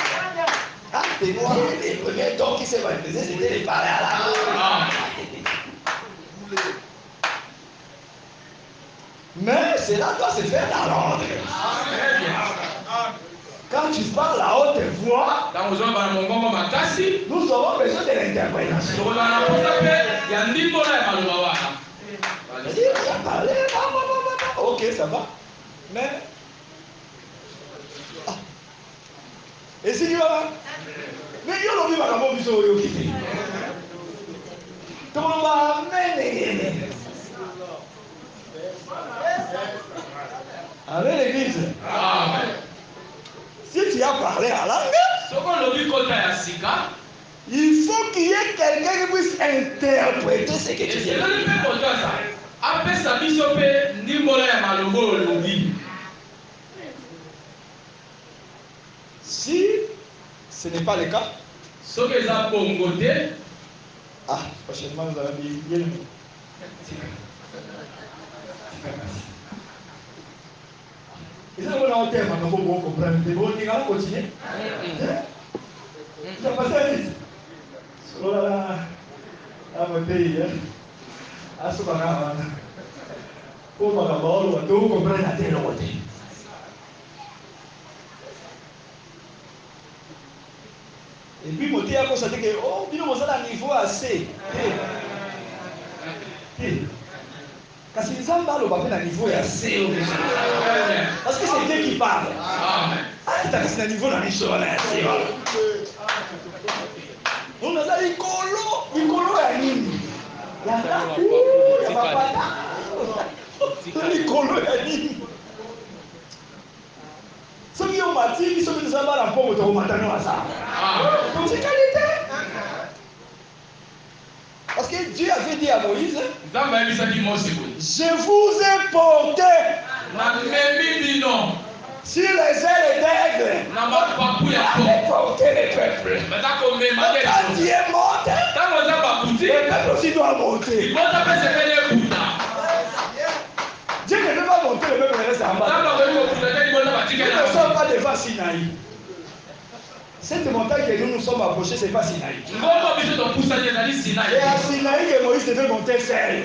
Acte 2, le premier don qui s'est manifesté, c'était de parler à la. Mais cela doit se faire dans l'ordre. Quand tu parles à haute voix, nous aurons besoin de l'interprétation. Ok, ça va. Mais. Ah. Et si tu vas. Mais il y a un peu de choses qui fait. Tout le monde va amener. Amen, l'église. Amen. Si tu as parlé à langue, il faut qu'il y ait quelqu'un qui puisse interpréter ce que tu dis. Si ce n'est pas le cas, prochainement nous allons dire et ça, on a un terme, il faut comprendre. C'est bon, on va continuer. Tu as passé à l'île. Sur mon pays, à ce moment-là, pour ma parole, on doit comprendre la terre. Et puis, mon Dieu a constaté que, oh, nous sommes à un niveau assez. Parce que les hommes parlent au à un niveau assez. Parce que c'est Dieu qui parle. Ah, c'est un niveau dans les choses. On a dit, Nicolo est anime. Nicolo est anime. Ceux qui ont bâti, ils sont venus à la pompe de Romatano à ça. Donc c'est qualité. Parce que Dieu avait dit à Moïse, je vous ai porté sur les ailes d'aigle. Allez porter les peuples. Quand Dieu monte, le peuple aussi doit monter. Dieu ne veut pas monter, le peuple reste en bas. Nous ne sommes pas devant Sinaï. Cette montagne que nous nous sommes approchés, ce n'est pas Sinaï. Et à Sinaï que Moïse devait monter seul.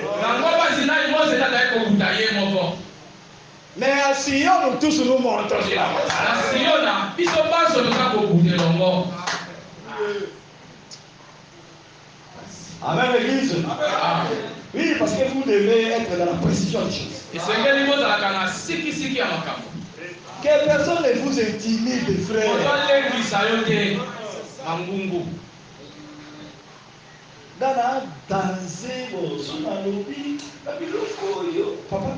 Mais à Sion, nous tous nous montons sur la montagne. Amen, l'église. Oui, parce que vous devez être dans la précision des choses. Que personne ne vous intimide, frère. Dans la danse, sur la lobby, papa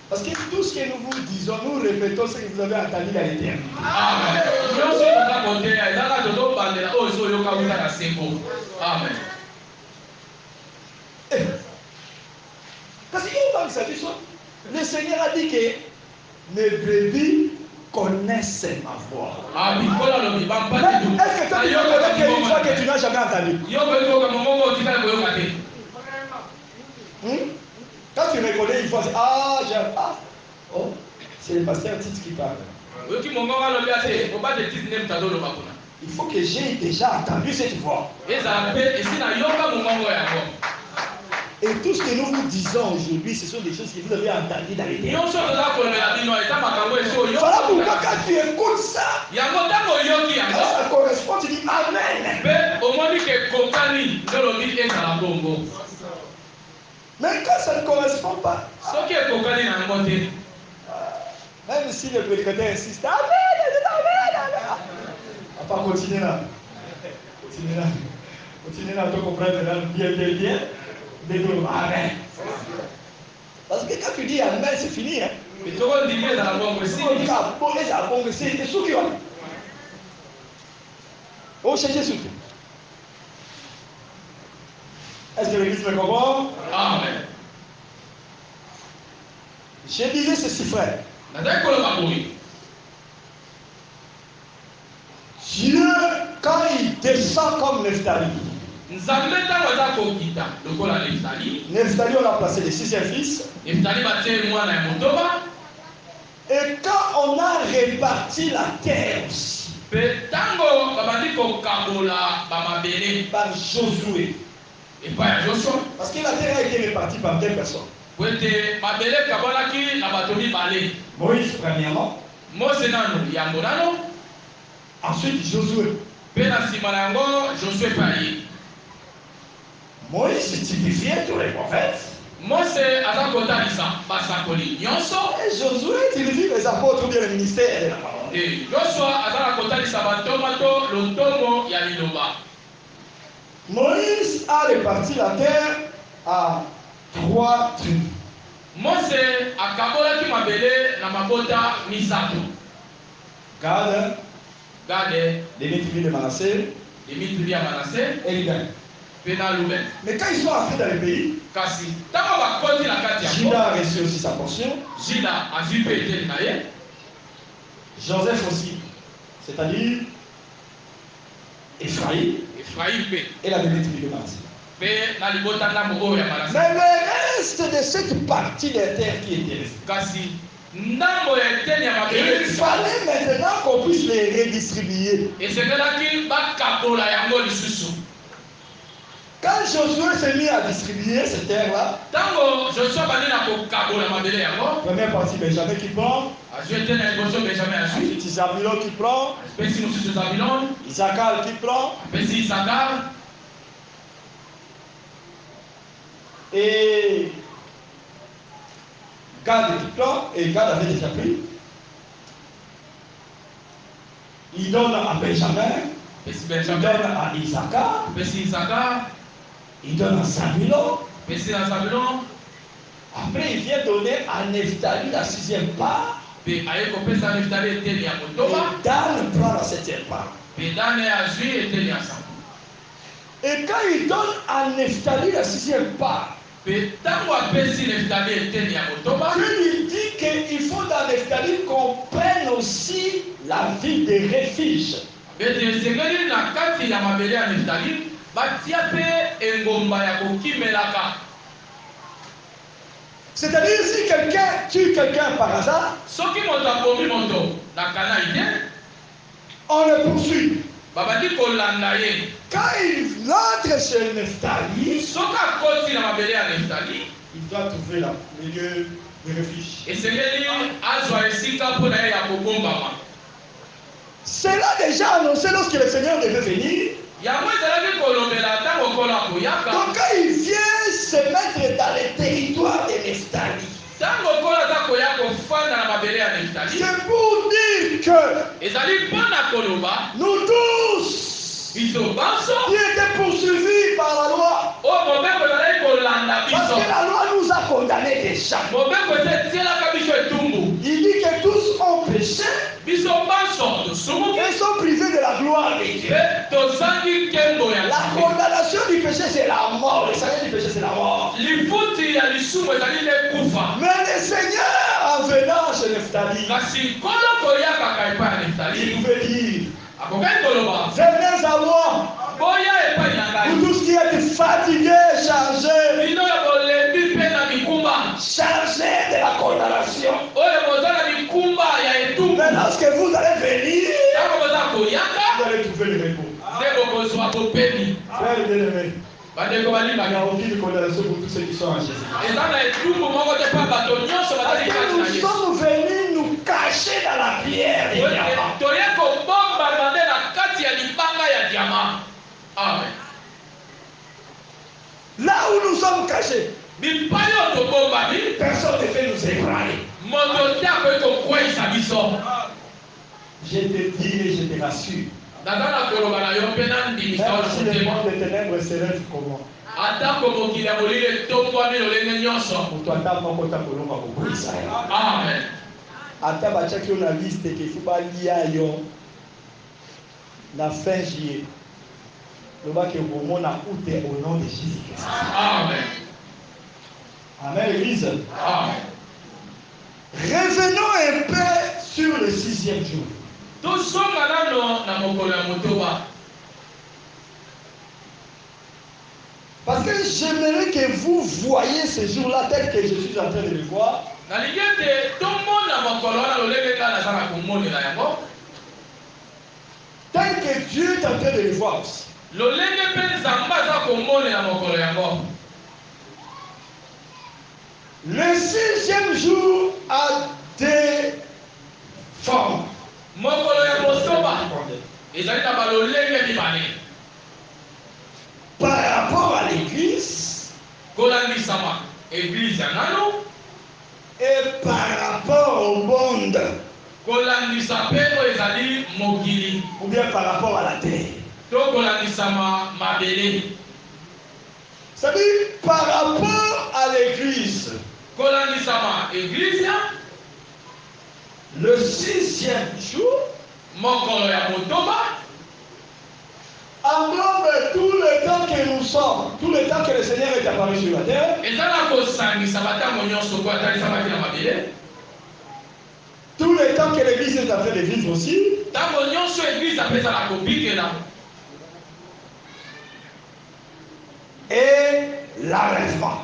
parce que tout ce que nous vous disons, nous répétons ce que vous avez entendu dans les termes. Amen. Parce que le Seigneur a dit que mes brebis connaissent ma voix. Est-ce que toi tu connais une fois que tu n'as jamais entendu? Quand tu reconnais une fois, oh, c'est le pasteur Tite qui parle. Il faut que j'ai déjà entendu cette voix. Et tout ce que nous vous disons aujourd'hui, ce sont des choses que vous avez entendues dans les termes. Voilà pourquoi quand tu écoutes ça, ça correspond, tu dis Amen. Mais quand ça ne correspond pas, même si le prédicateur insiste, Amen. On va pas continuer là. Continuez là, tu comprends bien. Amen. Parce que quand tu dis Amen, c'est fini. Hein? Est-ce que l'église me comprend? Amen. Je disais ceci, frère. Dieu, quand il descend comme Nephtali, Nephtali, on l'a placé le sixième fils. Et quand on a réparti la terre aussi, par Josué, parce que la terre a été répartie par deux personnes. Moïse, premièrement. Ensuite, Josué. Moïse typifiait tous les prophètes. Et Josué typifie les apôtres ou bien le ministère de la parole. Moïse a réparti la terre à 3 tribus. Gad, les tribus de Manassé, et Ruben. Mais quand ils sont entrés dans le pays, Juda a reçu aussi sa portion. Joseph aussi, c'est-à-dire Ephraïm et la tribu de Manassé. Mais le reste de cette partie des terres qui était restée, il fallait maintenant qu'on puisse les redistribuer. Quand Josué s'est mis à distribuer ces terres-là, première partie Benjamin qui prend, ensuite Zabulon qui prend, Issachar qui prend, et Gad qui prend, et Gad avait déjà pris. Il donne à Benjamin, il donne à Issachar, il donne à Zabulon. Après, il vient donner à Nephtali la 6e part. Et Dan prend la 7e part. Et quand il donne à Nephtali la 6e part, Dieu lui dit qu'il faut dans Nephtali qu'on prenne aussi la ville de refuge. C'est-à-dire si quelqu'un tue quelqu'un par hasard, on le poursuit. Quand il entre chez Nephtali, il doit trouver le lieu de refuge. Cela déjà annoncé lorsque le Seigneur devait venir. Donc quand il vient se mettre dans le territoire de Nephtali, c'est pour dire que nous tous qui étaient poursuivis par la loi, parce que la loi nous a condamnés déjà. Il dit que tous ont péché et sont privés de la gloire de Dieu. La condamnation du péché, c'est la mort. Le salaire du péché, c'est la mort. Mais le Seigneur, en venant chez Nephtali, il pouvait dire: venez à moi, vous tous qui êtes fatigués, chargés de la condamnation. Mais lorsque vous allez venir, vous allez trouver le repos. Frère bien-aimé, il n'y a aucune condamnation pour tous ceux qui sont en Jésus. Nous sommes venus nous cacher dans la pierre des diamants. Amen. Là où nous sommes cachés, personne ne fait nous ébranler. Je te dis et je te rassure, même si le monde des ténèbres se lève comment, atako mokili ya molili etongwami lolenge nyonso. Moto ata moko ta kolonga kokolisa yo. Amen. Ata batiaki yo na liste kefi balia yo na fin juillet. Lobaki okomona ute au nom de Jésus-Christ. Amen. Amen, l'église. Amen. Revenons un peu sur le 6e jour. Tosonga nano na mokolo ya motoba. Parce que j'aimerais que vous voyez ce jour-là tel que je suis en train de le voir. Tel que Dieu est en train de le voir aussi. Le 6e jour a des formes. Par rapport à l'église et par rapport au monde ou bien par rapport à la terre. C'est-à-dire par rapport à l'église, le 6e jour englobe tout le temps que nous sommes, tout le temps que le Seigneur est apparu sur la terre, tout le temps que l'église est en train de vivre aussi, et l'enlèvement.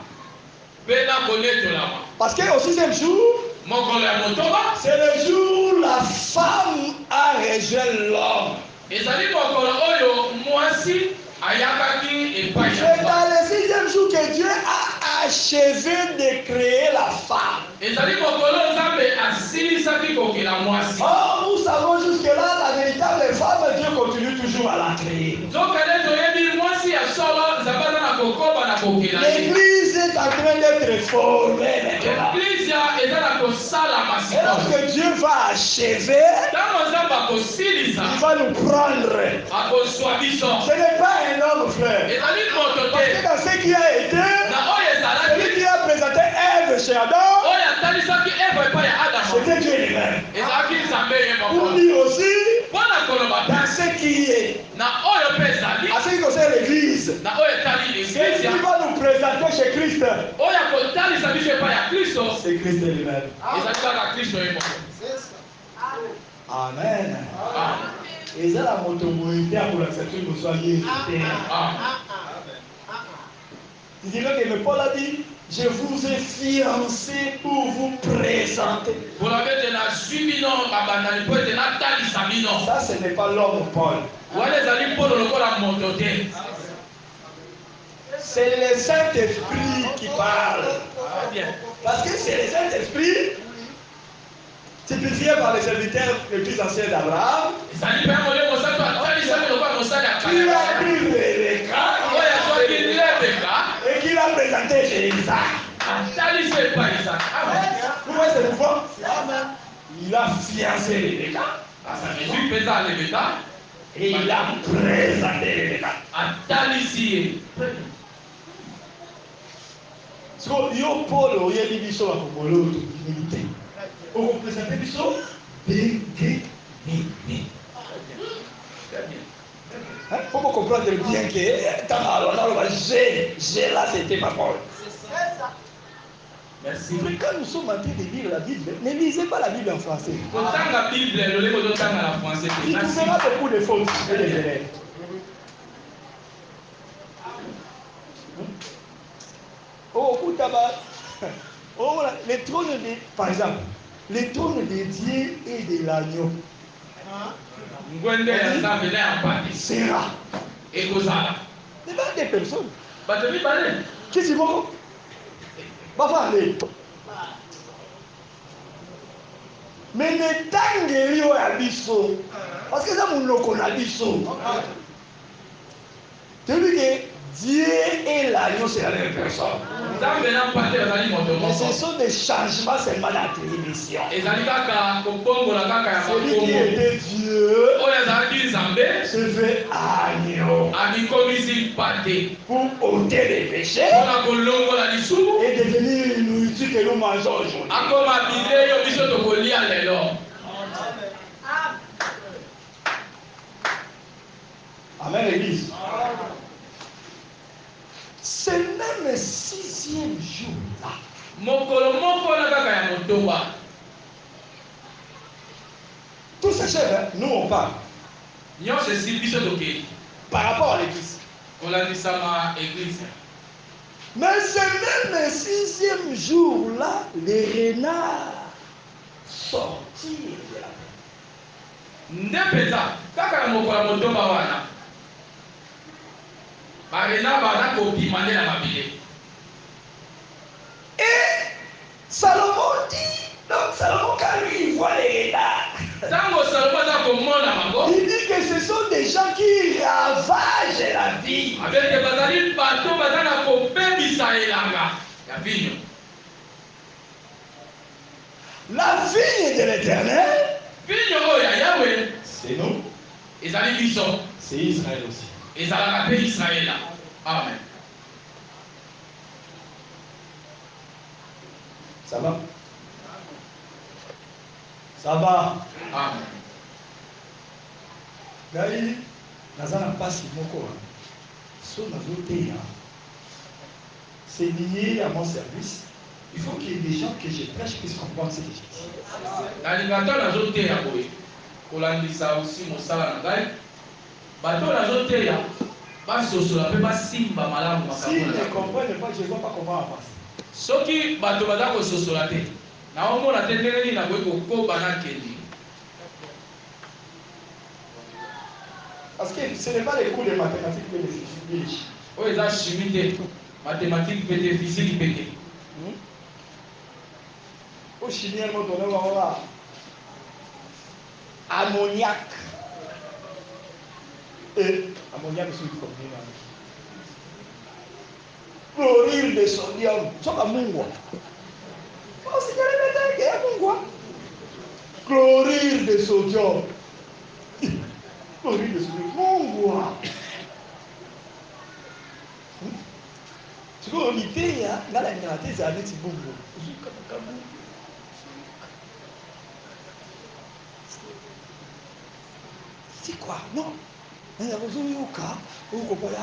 Parce qu'au 6e jour, c'est le jour où la femme a rejoint l'homme. C'est dans le 6e jour que Dieu a achevé de créer la femme. Or, nous savons jusque-là, la véritable femme, Dieu continue toujours à la créer. L'église est en train d'être formée maintenant. Et lorsque Dieu va achever, il va nous prendre. Ce n'est pas un homme, frère. Parce que dans ce qui a été, celui qui a présenté Ève chez Adam, c'était Dieu lui-même. Pour dire aussi, dans ce qui est, à ce qui concerne l'église, celui qui va nous présenter chez Christ, c'est Christ lui-même. Amen. Et ça, la motomorité pour l'accepter que vous soyez. Il dirait que le Paul a dit, je vous ai fiancé pour vous présenter. Ça, ce n'est pas l'homme Paul. C'est le Saint-Esprit qui parle. Parce que c'est le Saint-Esprit typifié par les serviteurs les plus anciens d'Abraham. Qui a pris Rebecca et qui l'a présenté chez Isaac. Vous voyez cette fois? Il a fiancé Rebecca et il a présenté Rebecca. So, yo Paul oyebi biso bakokolo humilité. Vous présentez biso il faut comprendre bien que dans j'ai là c'était pas Paul. Merci. Mais quand nous sommes en train de lire la Bible, ne lisez pas la Bible en français. Il trouvera beaucoup de fautes et des erreurs. Oh, les trônes par exemple, les trônes de Dieu et de l'agneau. Sera. C'est pas des personnes. Qui s'y vont? Va parler. Mais le temps de Rio est abisso. Parce que ça, mon nom a abisso. Tu veux dire que Dieu et l'agneau, c'est la même personne. Mais ce sont des changements seulement d'attribution. Celui qui était Dieu se fait agneau. Amikomisi pâté. Pour ôter les péchés. Pour kolongo la lisumu. Et devenir une nourriture que nous mangeons aujourd'hui. Akoma bileyo biso tokolia lelo. Amen, l'église. C'est même le 6e jour là. Mokolo moko na kaka ya motoba. Tous ces chefs, nous on parle. Nyonso esi biso toke. Par rapport à l'église. Kolandisama église. Mais c'est même le 6e jour là, les renards sortirent de la mer. Ndepeza kaka na mokolo motoba wana. Barena baza kobima nde na mabele. Et Salomon dit, donc Salomon quand lui il voit les renards, Tango Salomon aza komona bango. il dit que ce sont des gens qui ravagent la vie. Avec bazali bato baza na kobebisa elanga ya vinyo. La vigne de l'Éternel, Vinyo oyo ya Yahweh C'est nous, ezali biso. c'est Israël aussi. Ezalaka mpe Israela. Amen. ça va? Ça va? Amen. Ngai naza na mpasi moko so nazoteya, c'est lié à mon service. Il faut qu'il y ait des gens que je prêche puissent comprendre ce que je dis. Nalinga to nazoteya boye kolandisa aussi mosala na ngai bato nazoteya basosola mpe basimba malamu S'ils makambo ne na ngai. comprennent pas, je ne vois pas comment avancer. Soki bato baza kososola te naomona te ndenge nini nakoki kokoba nakendi. Parce que ce n'est pas les cours de mathématiques mais les physiques. Oyo eza chimie te mathématique mpe te physique mpe te. Au chimie, on donne ammoniac. Et ammoniac, c'est combien? Chlorure de sodium. C'est comme mungwa. Oh, c'est bien le métal qui est mungwa. Chlorure de sodium. Chlorure de sodium. Mungwa. Tu vois, on y fait, dans la réalité, c'est un petit bongo. C'est quoi? Non. Il y a besoin de yoka. Vous comprenez?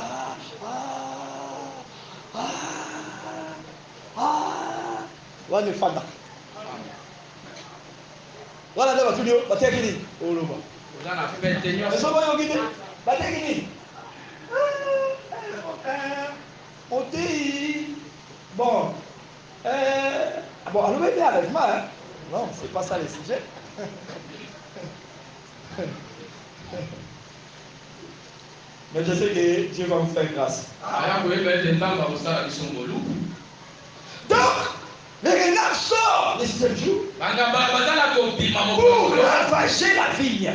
Wane fada. Wana ndio watu ndio batekini. Oloba. Oza na fete nyonso. Eso boyo gide. Batekini. Oti. Bon. Bon, alors mettez avec moi. Hein? Non, c'est pas ça le sujet. Mais je sais que Dieu va vous faire grâce. Donc, les renards sortent le 7e jour pour ravager la vigne.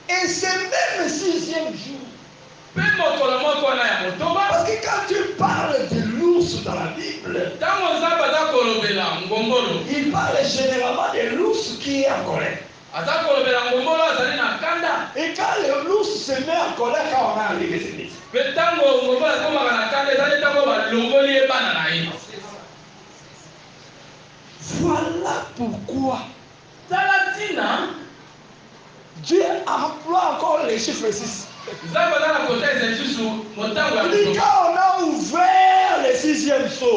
Et c'est même le 6e jour. Parce que quand tu parles de l'ours dans la Bible, il parle généralement de l'ours qui est en colère. Et quand l'ours se met en colère, quand on a arrivé cette liste. Voilà pourquoi Dieu emploie encore les chiffres 6. Il dit quand on a ouvert le 6e seau,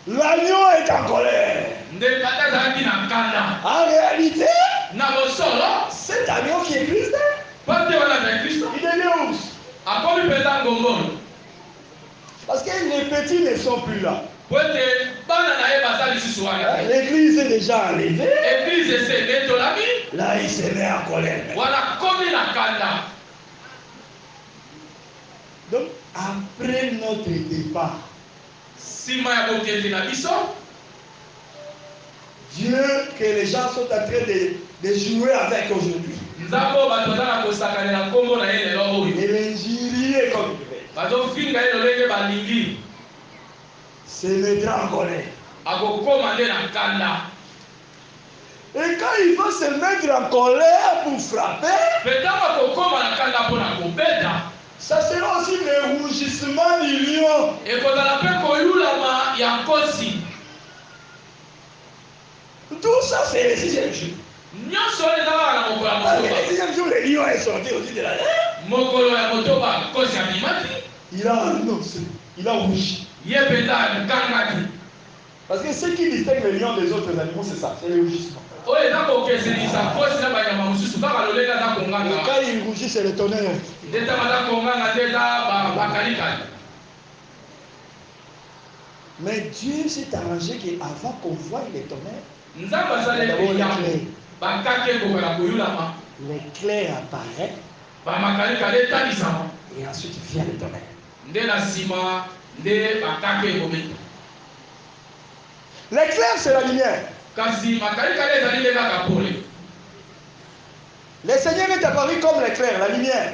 l'agneau est en colère. En réalité, cet agneau qui est Christ, il devient ours. Parce que les petits ne sont plus là. L'église est déjà enlevée. Là, il se met en colère. Donc, après notre départ, Dieu, que les gens sont en train de jouer avec aujourd'hui. Et l'injurier comme il veut. se mettra en colère. Et quand il va se mettre en colère pour frapper, ça sera aussi le rougissement du lion. Tout ça, c'est le 6e jour. Le 6e jour, le lion est sorti aussi de la terre. Il a annoncé, il a rougi. Parce que ce qui distingue le lion des autres animaux, c'est ça, c'est le rougissement. Et quand il rougit, c'est le tonnerre. Mais Dieu s'est arrangé qu'avant qu'on voie les tonnerres, l'éclair apparaît et ensuite vient le tonnerre. L'éclair, c'est la lumière. Le Seigneur est apparu comme l'éclair, la lumière.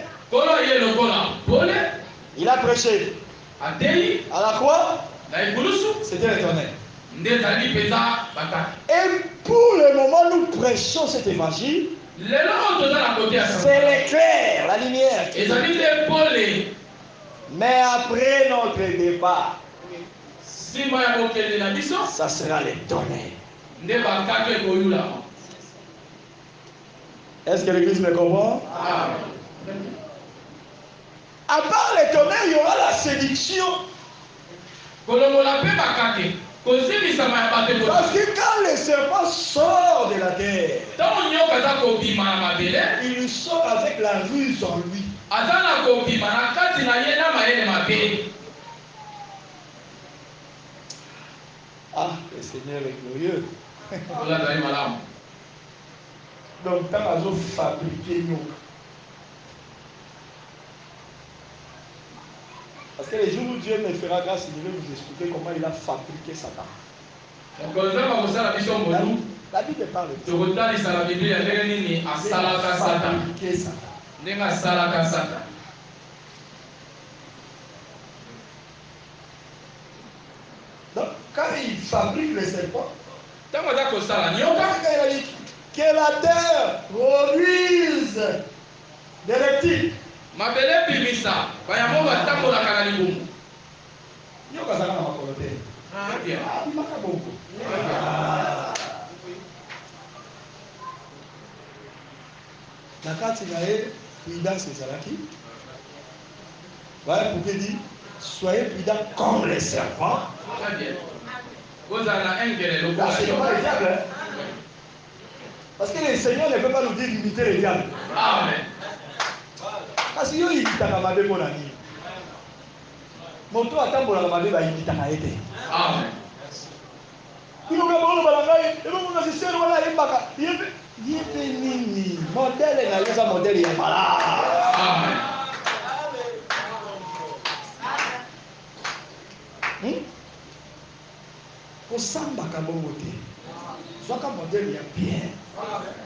Il a prêché. À la croix, c'était le tonnerre. Et pour le moment, nous prêchons cet évangile. C'est l'éclair, la lumière. Mais après notre départ, ça sera le tonnerre. Est-ce que l'église me comprend? À part les tonnerres, il y aura la séduction. Parce que quand le serpent sort de la terre, il sort avec la ruse en lui. Ah, le Seigneur est glorieux. Donc, quand on a fabriqué nous. Parce que les jours où Dieu me fera grâce, il vais vous expliquer comment il a fabriqué Satan. La Bible parle de Satan. Donc, quand il fabrique le serpent, il a dit que la terre produise des reptiles. La carte est prudent, c'est ça qui. Voilà pourquoi il dit soyez prudents comme les serpents. C'est pas le diable. Parce que le Seigneur ne peut pas nous dire d'imiter le diable. Amen. Parce que il dit que mon ami. Mon tour attend pour la mabe va imiter à été. Amen. Il nous a balangaï, et nous on assisté voilà embaka. Il est nini. Modèle na yesa modèle ya mala. Amen. Pour samba kabongo te. Soka modèle ya bien.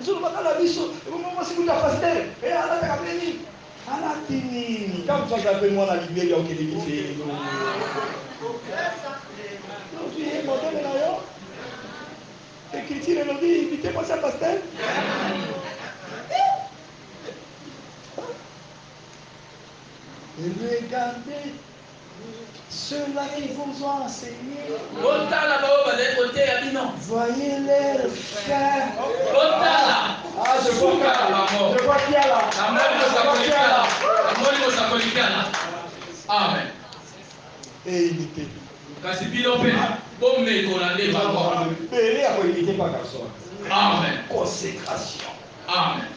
Nous on va la biso, et vous moi si vous la pasteur, et ala ta kapeni. Ala tini. Quand tu as fait moi la Bible, il y a aucun défi. Non, tu es modèle là yo. L'écriture nous dit, invitez-moi ça pasteur. Et regardez, ceux-là qui vous ont enseigné. Voyez-les faire. Ah, je vois qu'il y a là. Amen. Et imiter. Amen. Consécration. Amen.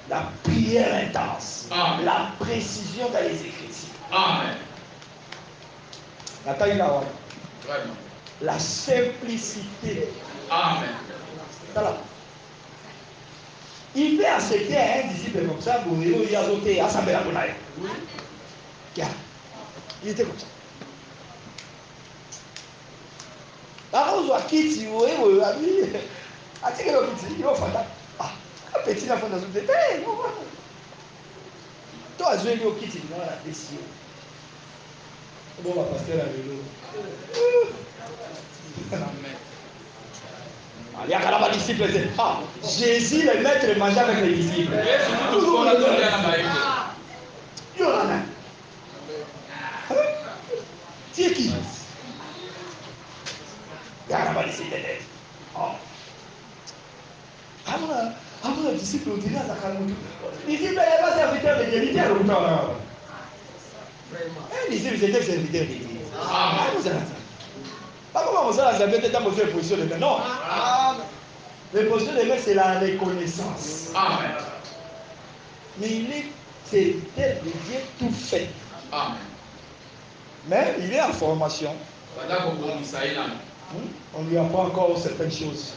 La prière intense. Amen. La précision dans les Écritures. Amen. La simplicité. Amen. Voilà. Il fait accepter à un disciple comme ça, pour il y a sauté à sa belle abonnaille. Il était comme ça. Alors, on voit qui tu vois, oui, à qui il va faire. Ah, un petit enfant dans une tête. Toi, je vais lui au kit, il va la décision. Bon, on va passer la vélo. Il y a quand même disciples. Ah, Jésus, le maître, mangeait avec les disciples. Il y en a. Tu es qui? Il y a quand même disciples. Avant le disciple, on dirait à Zakaroutou. Les disciples, il n'y a pas serviteur de Dieu. Il était à l'auteur. Les disciples, ils étaient serviteurs de Dieu. Pas comment on s'en avait dans votre position de main. Non. La position de main, c'est la reconnaissance. Amen. Mais il est serviteur de Dieu tout fait. Amen. Mais il est en formation. On lui apprend encore certaines choses.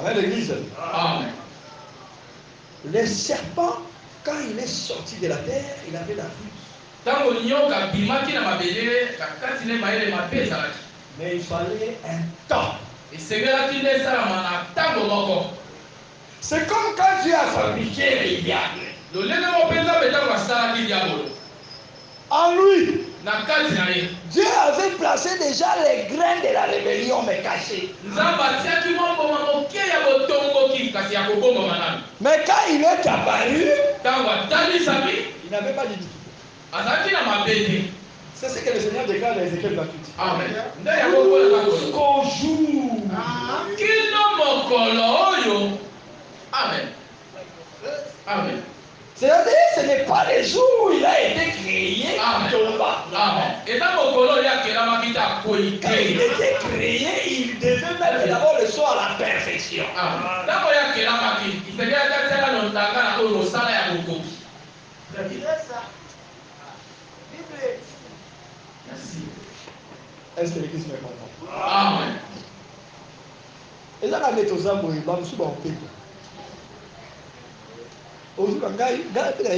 Avec l'église. Amen. Le serpent, quand il est sorti de la terre, il avait la vue. Mais il fallait un temps. C'est comme quand Dieu a fabriqué les diables. En lui, Dieu avait placé déjà les grains de la rébellion, mais cachés. Mais quand il est apparu, il n'avait pas d'iniquité. C'est ce que le Seigneur déclare dans Ézéchiel 28. Amen. Jusqu'au jour. Amen. Amen. C'est-à-dire, ce n'est pas le jour où il a été créé. Amen. Amen. Et quand il était créé, il devait mettre d'abord le soin à la perfection. Est-ce que l'église me comprend? Amen. Et là, on est aux âmes, on est en paix. Aujourd'hui, on a peut-être la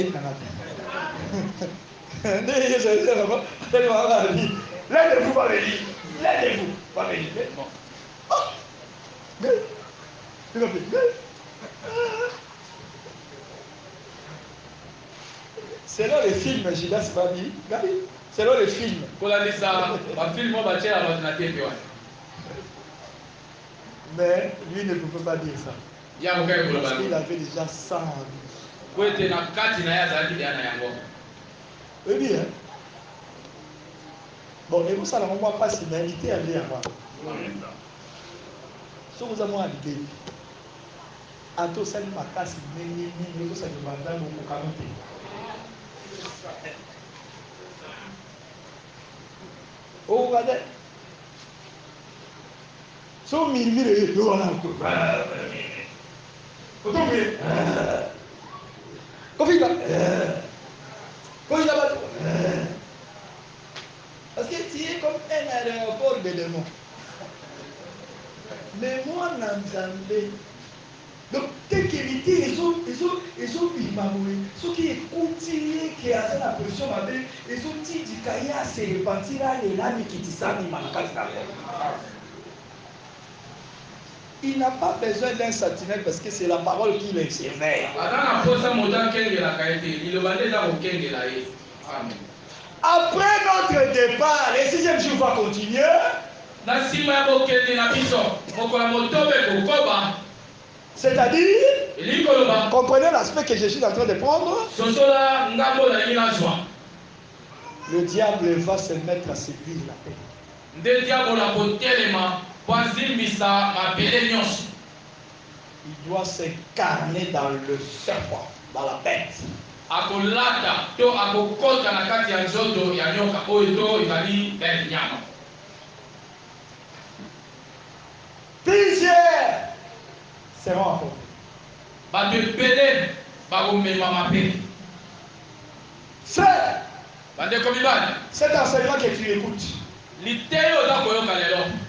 l'aidez-vous, pas venir. L'aidez-vous, pas venir. Selon les films, Judas va dire, selon les films. Mais lui ne pouvait pas dire ça. Parce qu'il avait déjà 100 ans. Oui, bien. Bon, et vous savez, on ne voit pas si l'humanité a bien avant. Si vous avez l'idée, à tout ça, ma casse, vous savez, madame, vous pouvez oh, regardez. Si vous murmurez, vous allez parce que tu es comme un aéroport de démons. Mais moi, Nanzambé. Donc, dès qu'il était, ils ont bimamoué. Ceux qui écoutent, qui a la pression, ils ont dit du Kaya se repentira les lames qui disent ça, il n'a pas besoin d'un sentinelle parce que c'est la parole qui le surveille. Après notre départ, le 6e jour va continuer. C'est-à-dire, comprenez l'aspect que je suis en train de prendre. Le diable va se mettre à séduire la paix. Il doit s'incarner dans le serpent, dans la bête. Plusieurs seront apportés. Frère, cet enseignement que tu écoutes,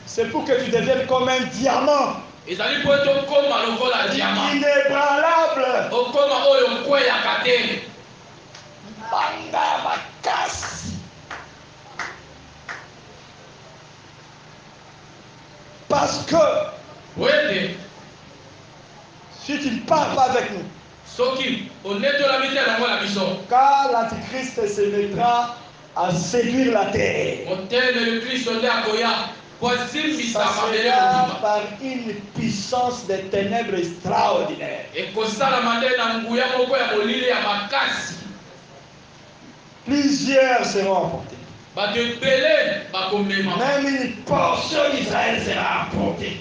c'est pour que tu deviennes comme un diamant. Inébranlable. Banda Makas. Parce que si tu ne parles pas avec nous, car l'Antichrist se mettra à séduire la terre. Ça sera par une puissance des ténèbres extraordinaire. Plusieurs seront emportés. Même une portion d'Israël sera emportée.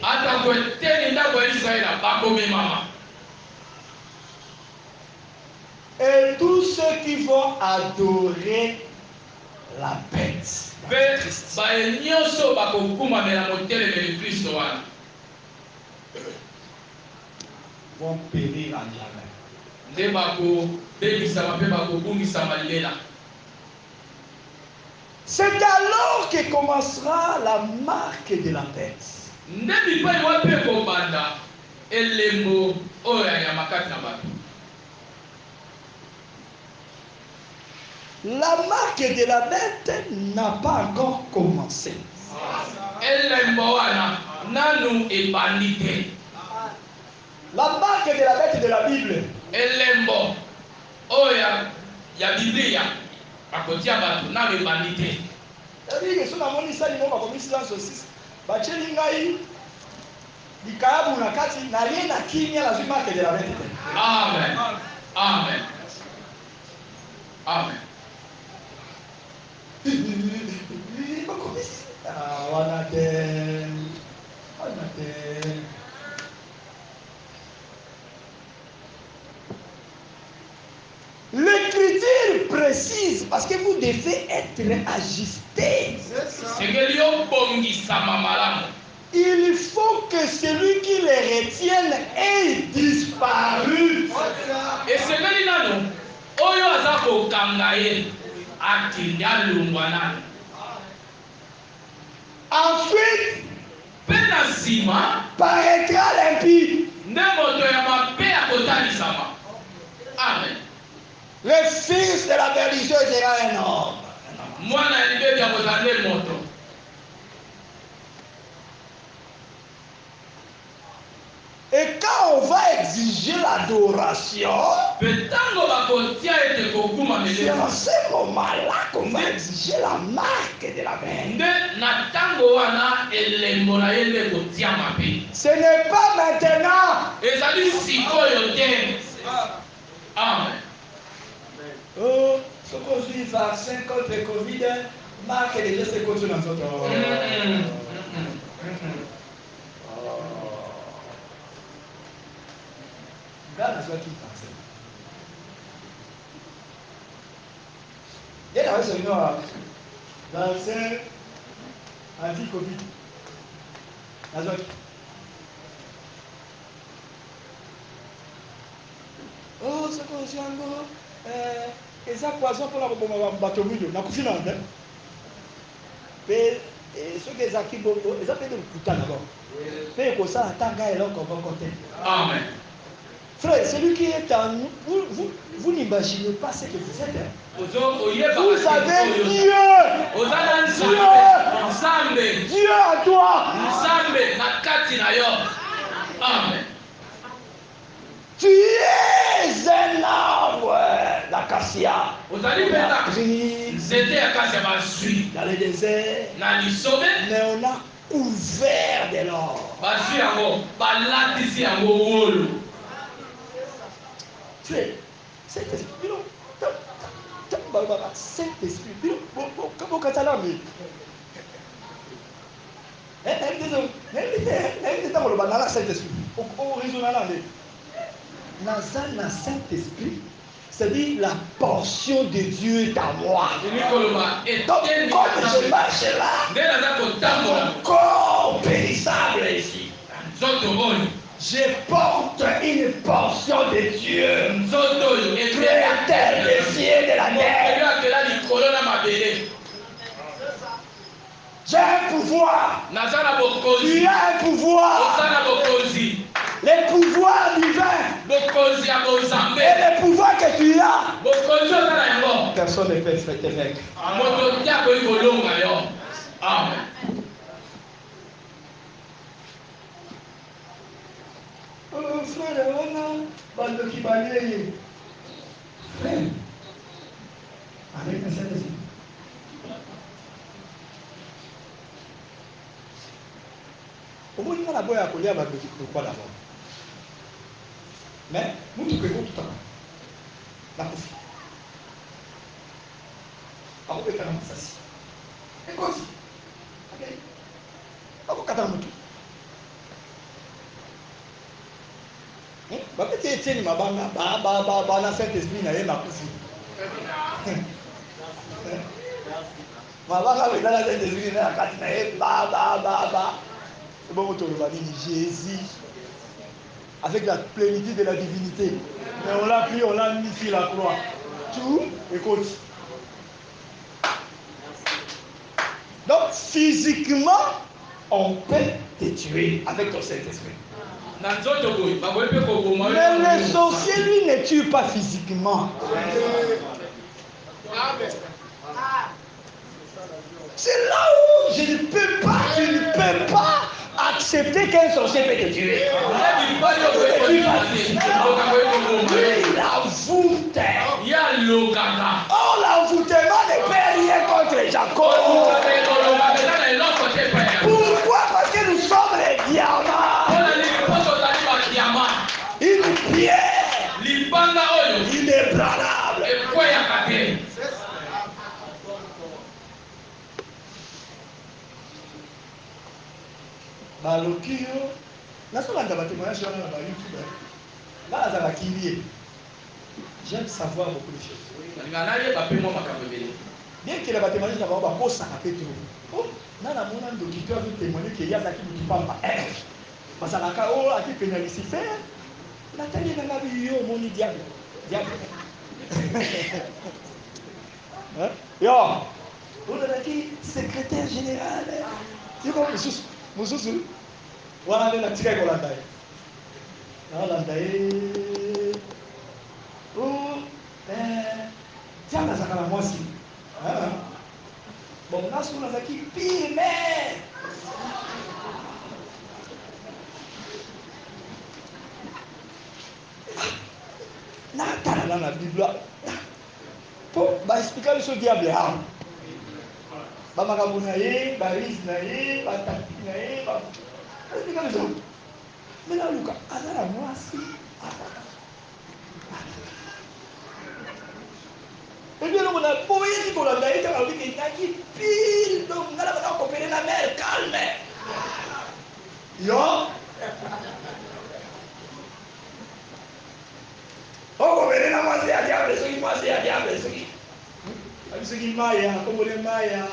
Et tous ceux qui vont adorer la bête vont périr à jamais. C'est alors que commencera la marque de la bête. La marque de la bête n'a pas encore commencé. La marque de la bête de la Bible. C'est-à-dire que si on a mon ça, on va comme silence aussi. Bacheli ngai likabu na kati na rien na kimia la marque de la bête. Amen. Amen. Amen. L'écriture précise parce que vous devez être ajusté. Il faut que celui qui les retienne ait disparu. Et c'est ensuite, paraîtra l'impie. Amen. Le fils de la perdition sera un homme. Et quand on va exiger l'adoration, c'est en ce moment-là qu'on va exiger la marque de la bête. Ce n'est pas maintenant. Amen. Oh, ce qu'on suit vaccin contre Covid, marque déjà ce qu'on suit dans notre. Regarde la qui vaccin. Il y a un vaccin anti-Covid. Oh, ce qu'on suit encore. Et ça poison pour la bateau milieu. Na kufina nde. Mais ce que ça qui bon, ça peut être putain d'abord. Mais comme ça tanga et l'autre va côté. Amen. Frère, celui qui est en nous, vous n'imaginez pas ce que vous êtes. Vous avez Dieu. Dieu à toi. Amen. Tu es un arbre d'acacia. On a pris dans le désert, mais on a couvert de l'or. Tu es Saint-Esprit. Saint-Esprit. Comment catalan mais la Saint-Esprit, c'est-à-dire la portion de Dieu est à moi. Donc, comme je marche là, mon corps périssable ici, je porte une portion de Dieu, créateur des cieux et de la terre. J'ai un pouvoir. Tu as un pouvoir. Les pouvoirs divins. Et les pouvoirs que tu as. Personne ne peut te vaincre. Amen. Oh frère, on a bande qui balaye. Frère, avec un Saint-Esprit. Comment il y a la boîte à coller à ma petite quoi d'abord? Mais, nous tu peux tout le temps. La confie. Alors, on peut faire un ça. Et quoi? Ok. Alors, on peut ba peut être tieni mabanga ba na Saint-Esprit na ye makufi mabanga ba na Saint-Esprit na kati na ye ba c'est bon to le nini Jésus avec la plénitude de la divinité mais on l'a pris on l'a mis sur la croix tout écoute donc physiquement on peut te tuer avec ton Saint-Esprit. Mais le sorcier, lui, ne tue pas physiquement. C'est là où je ne peux pas accepter qu'un sorcier peut te tuer. Il avoue. Oh, l'avoutement ne peut rien contre Jacob. Pourquoi? Parce que nous sommes les diamants. Une pierre inébranlable. Balokio, j'aime savoir beaucoup de choses. Bien que les témoignages n'avaient pas beau ça fait trop. Oh, nana mon ando qui doit nous témoigner qu'il y a qui nous parle. Parce que la oh a qui pénalise faire. Nathalie n'a pas vu mon diable. Diable. Hein? Yo, on a dit secrétaire général. Tu vois Moussous. Voilà la tirée qu'on a d'ailleurs. Oh, diable ça quand moi aussi. Bon, là, on a dit pire, mais. Dans la Bible, pour expliquer ce diable là. Bamakabunaye, baris naye, bataki naye, expliquer les autres. Mais là, Lucas, azala moi si. Et bien, on a beau y qu'on a d'ailleurs dans la vie qui n'a qui pile, donc on a coopéré la mer calme. Yo. Oh, coopéré la moi c'est à diable, ce qui moi c'est à diable, ce qui. Ce qui maya, comme on est maya.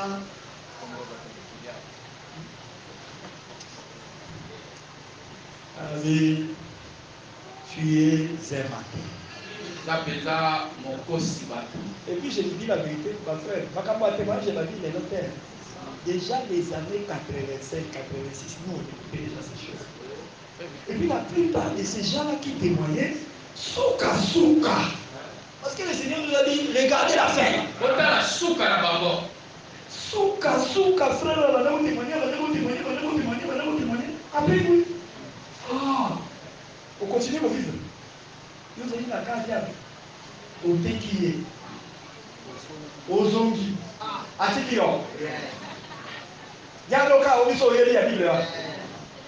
Allez, tu es aimé. Et puis je lui dis la vérité, ma frère, ma camarade, moi j'ai la vie de l'hôtel. Déjà les années 85, 86, nous on écoutait déjà ces choses. Et puis la plupart de ces gens-là qui témoignaient, souka. Parce que le Seigneur nous a dit, regardez la fin. Souka, frère, on a témoigné. Après, oui. On continue à vivre. Nous avons dit la carte au Tekiye, aux Zongi, à Tikion. Il y a un cas où ils sont réunis à la Bible.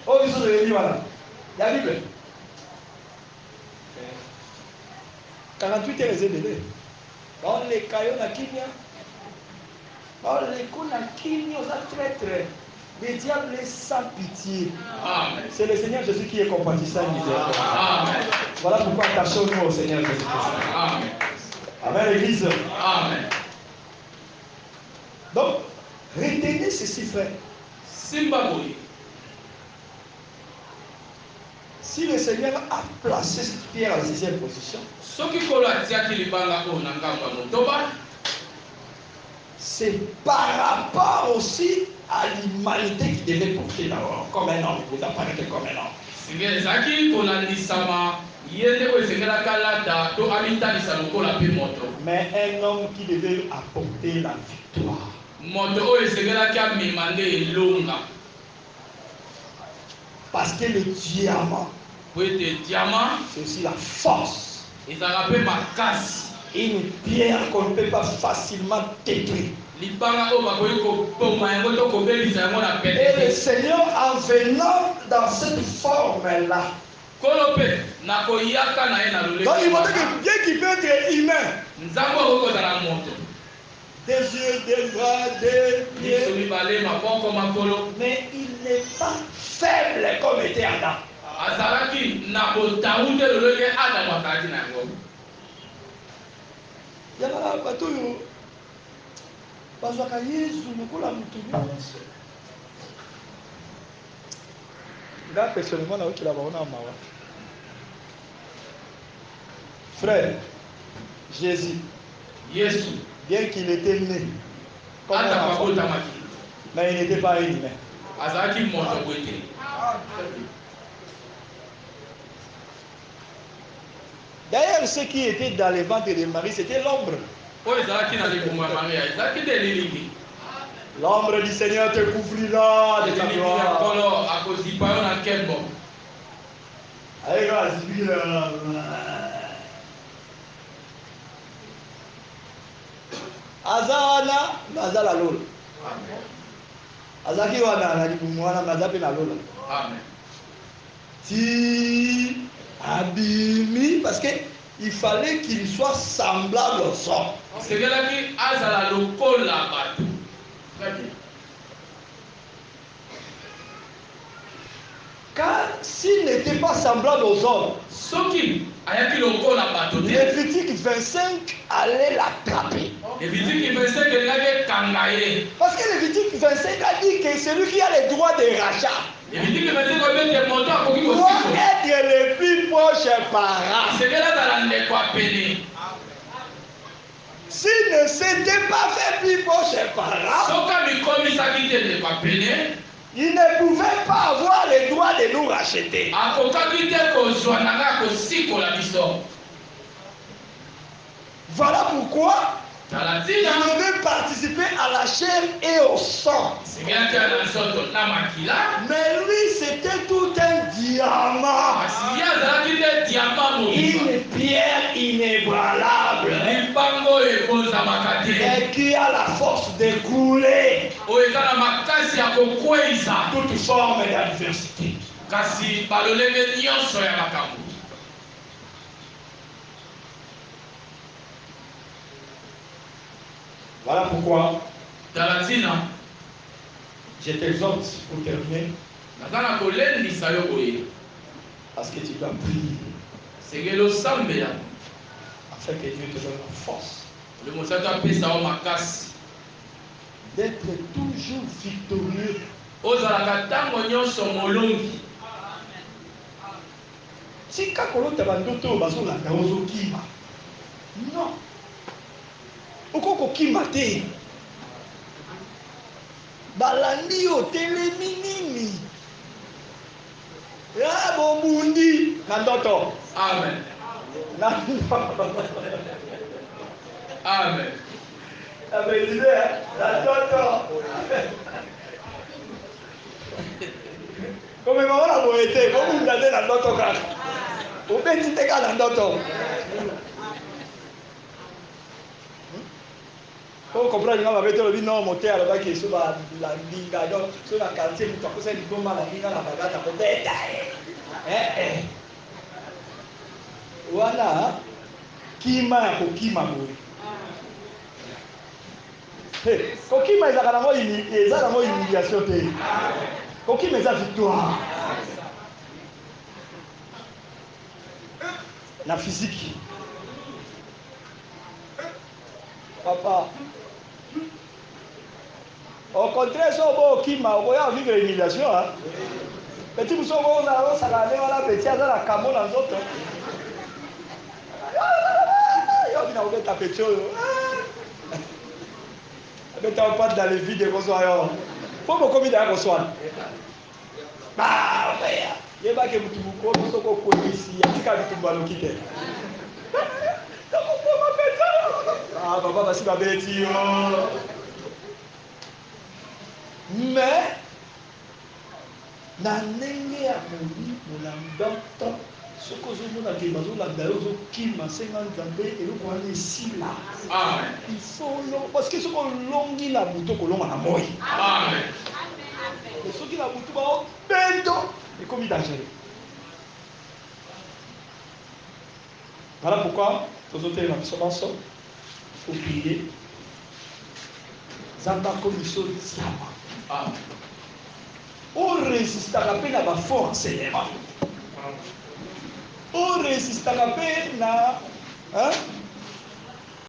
Où ils sont réunis, voilà. Il y a la Bible. 48 heures les bébés. On les caillots na Kimia. On les coups na Kimia, on a traître. Les diables sans pitié. C'est le Seigneur Jésus qui est compatissant et miséricordieux. Voilà pourquoi attachons-nous au Seigneur Jésus-Christ. Amen, l'Église. Amen. Donc, retenez ceci, frère. Si le Seigneur a placé cette pierre à la 6e position, c'est par rapport aussi à l'humanité qui devait porter d'abord comme un homme, vous apparaître comme un homme. Mais un homme qui devait apporter la victoire. Parce que le diamant, c'est aussi la force. Une pierre qu'on ne peut pas facilement détruire. Et le Seigneur, en venant dans cette forme-là, donc il montre que bien qu'il peut être humain, des yeux, des bras, des pieds, mais il n'est pas faible comme était Adam. Frère, Jésus, bien qu'il était né comme un enfant, mais il n'était pas un humain. D'ailleurs, ce qui était dans les ventres de Marie, c'était l'ombre. L'ombre du Seigneur te couvrira de ta gloire. Azana, Nazala Lola. Azaki wana na libumwana mazape na Lola. Amen. Si abimi, parce que il fallait qu'il soit semblable aux hommes. C'est que là qui azala lokola batu. Car s'il n'était pas semblable aux hommes, Lévitique 25 allait l'attraper. Parce que Lévitique 25 a dit que celui qui a les droits de rachat doit être le plus proche parent. S'il ne s'était pas fait plus proche parent, il ne pouvait pas avoir le droit de nous racheter. Voilà pourquoi il devait participer à la chair et au sang. Mais lui, c'était tout un diamant. Une pierre inébranlable. Et qui a la force de couler toute forme d'adversité. Voilà pourquoi je t'exhorte pour terminer, parce que tu dois prier afin que Dieu te donne la force d'être toujours victorieux. Si kakolota bandoto bazolanda ozokima, non, okokokima te, balandi otelemi nini ya bobundi na ndoto. Amen. Amen. Amen. La ndoto. Comme maman la moyete, comme vous regardez la ndoto kaka. Obeti teka la ndoto. Pour comprendre, il va mettre le nom monté à la qui est sur la ligne, donc sur la quartier, tu as posé le bon mal à la ligne, la bagarre, tu as voilà, Kima, Kokima, Kokima, ils ont la humiliation. Kokima, ils ont victoire. La physique. Papa. Au contraire, si on va vivre l'humiliation. Petit mousson, on a la petite, on a la camo dans l'autre. On a ta petite. On pas dans les vides de Kosoa. Faut me commettre à Kosoa. Bah, il y a pas que vous ici, il y a des cas qui vont quitter. Ah, papa, parce que ma bêtise. Mais, na ndenge ya molimo na ndoto Ce que je veux dire, c'est il faut long parce que ce qu'on long il a bouton que l'on a moi. Amen. Mais ce qui a bouton bento et comme il dangereux. Voilà pourquoi nous autres la sommation faut prier. Zamba commission diama. Amen. On résistera pas à la force enseignement. On résistera pas à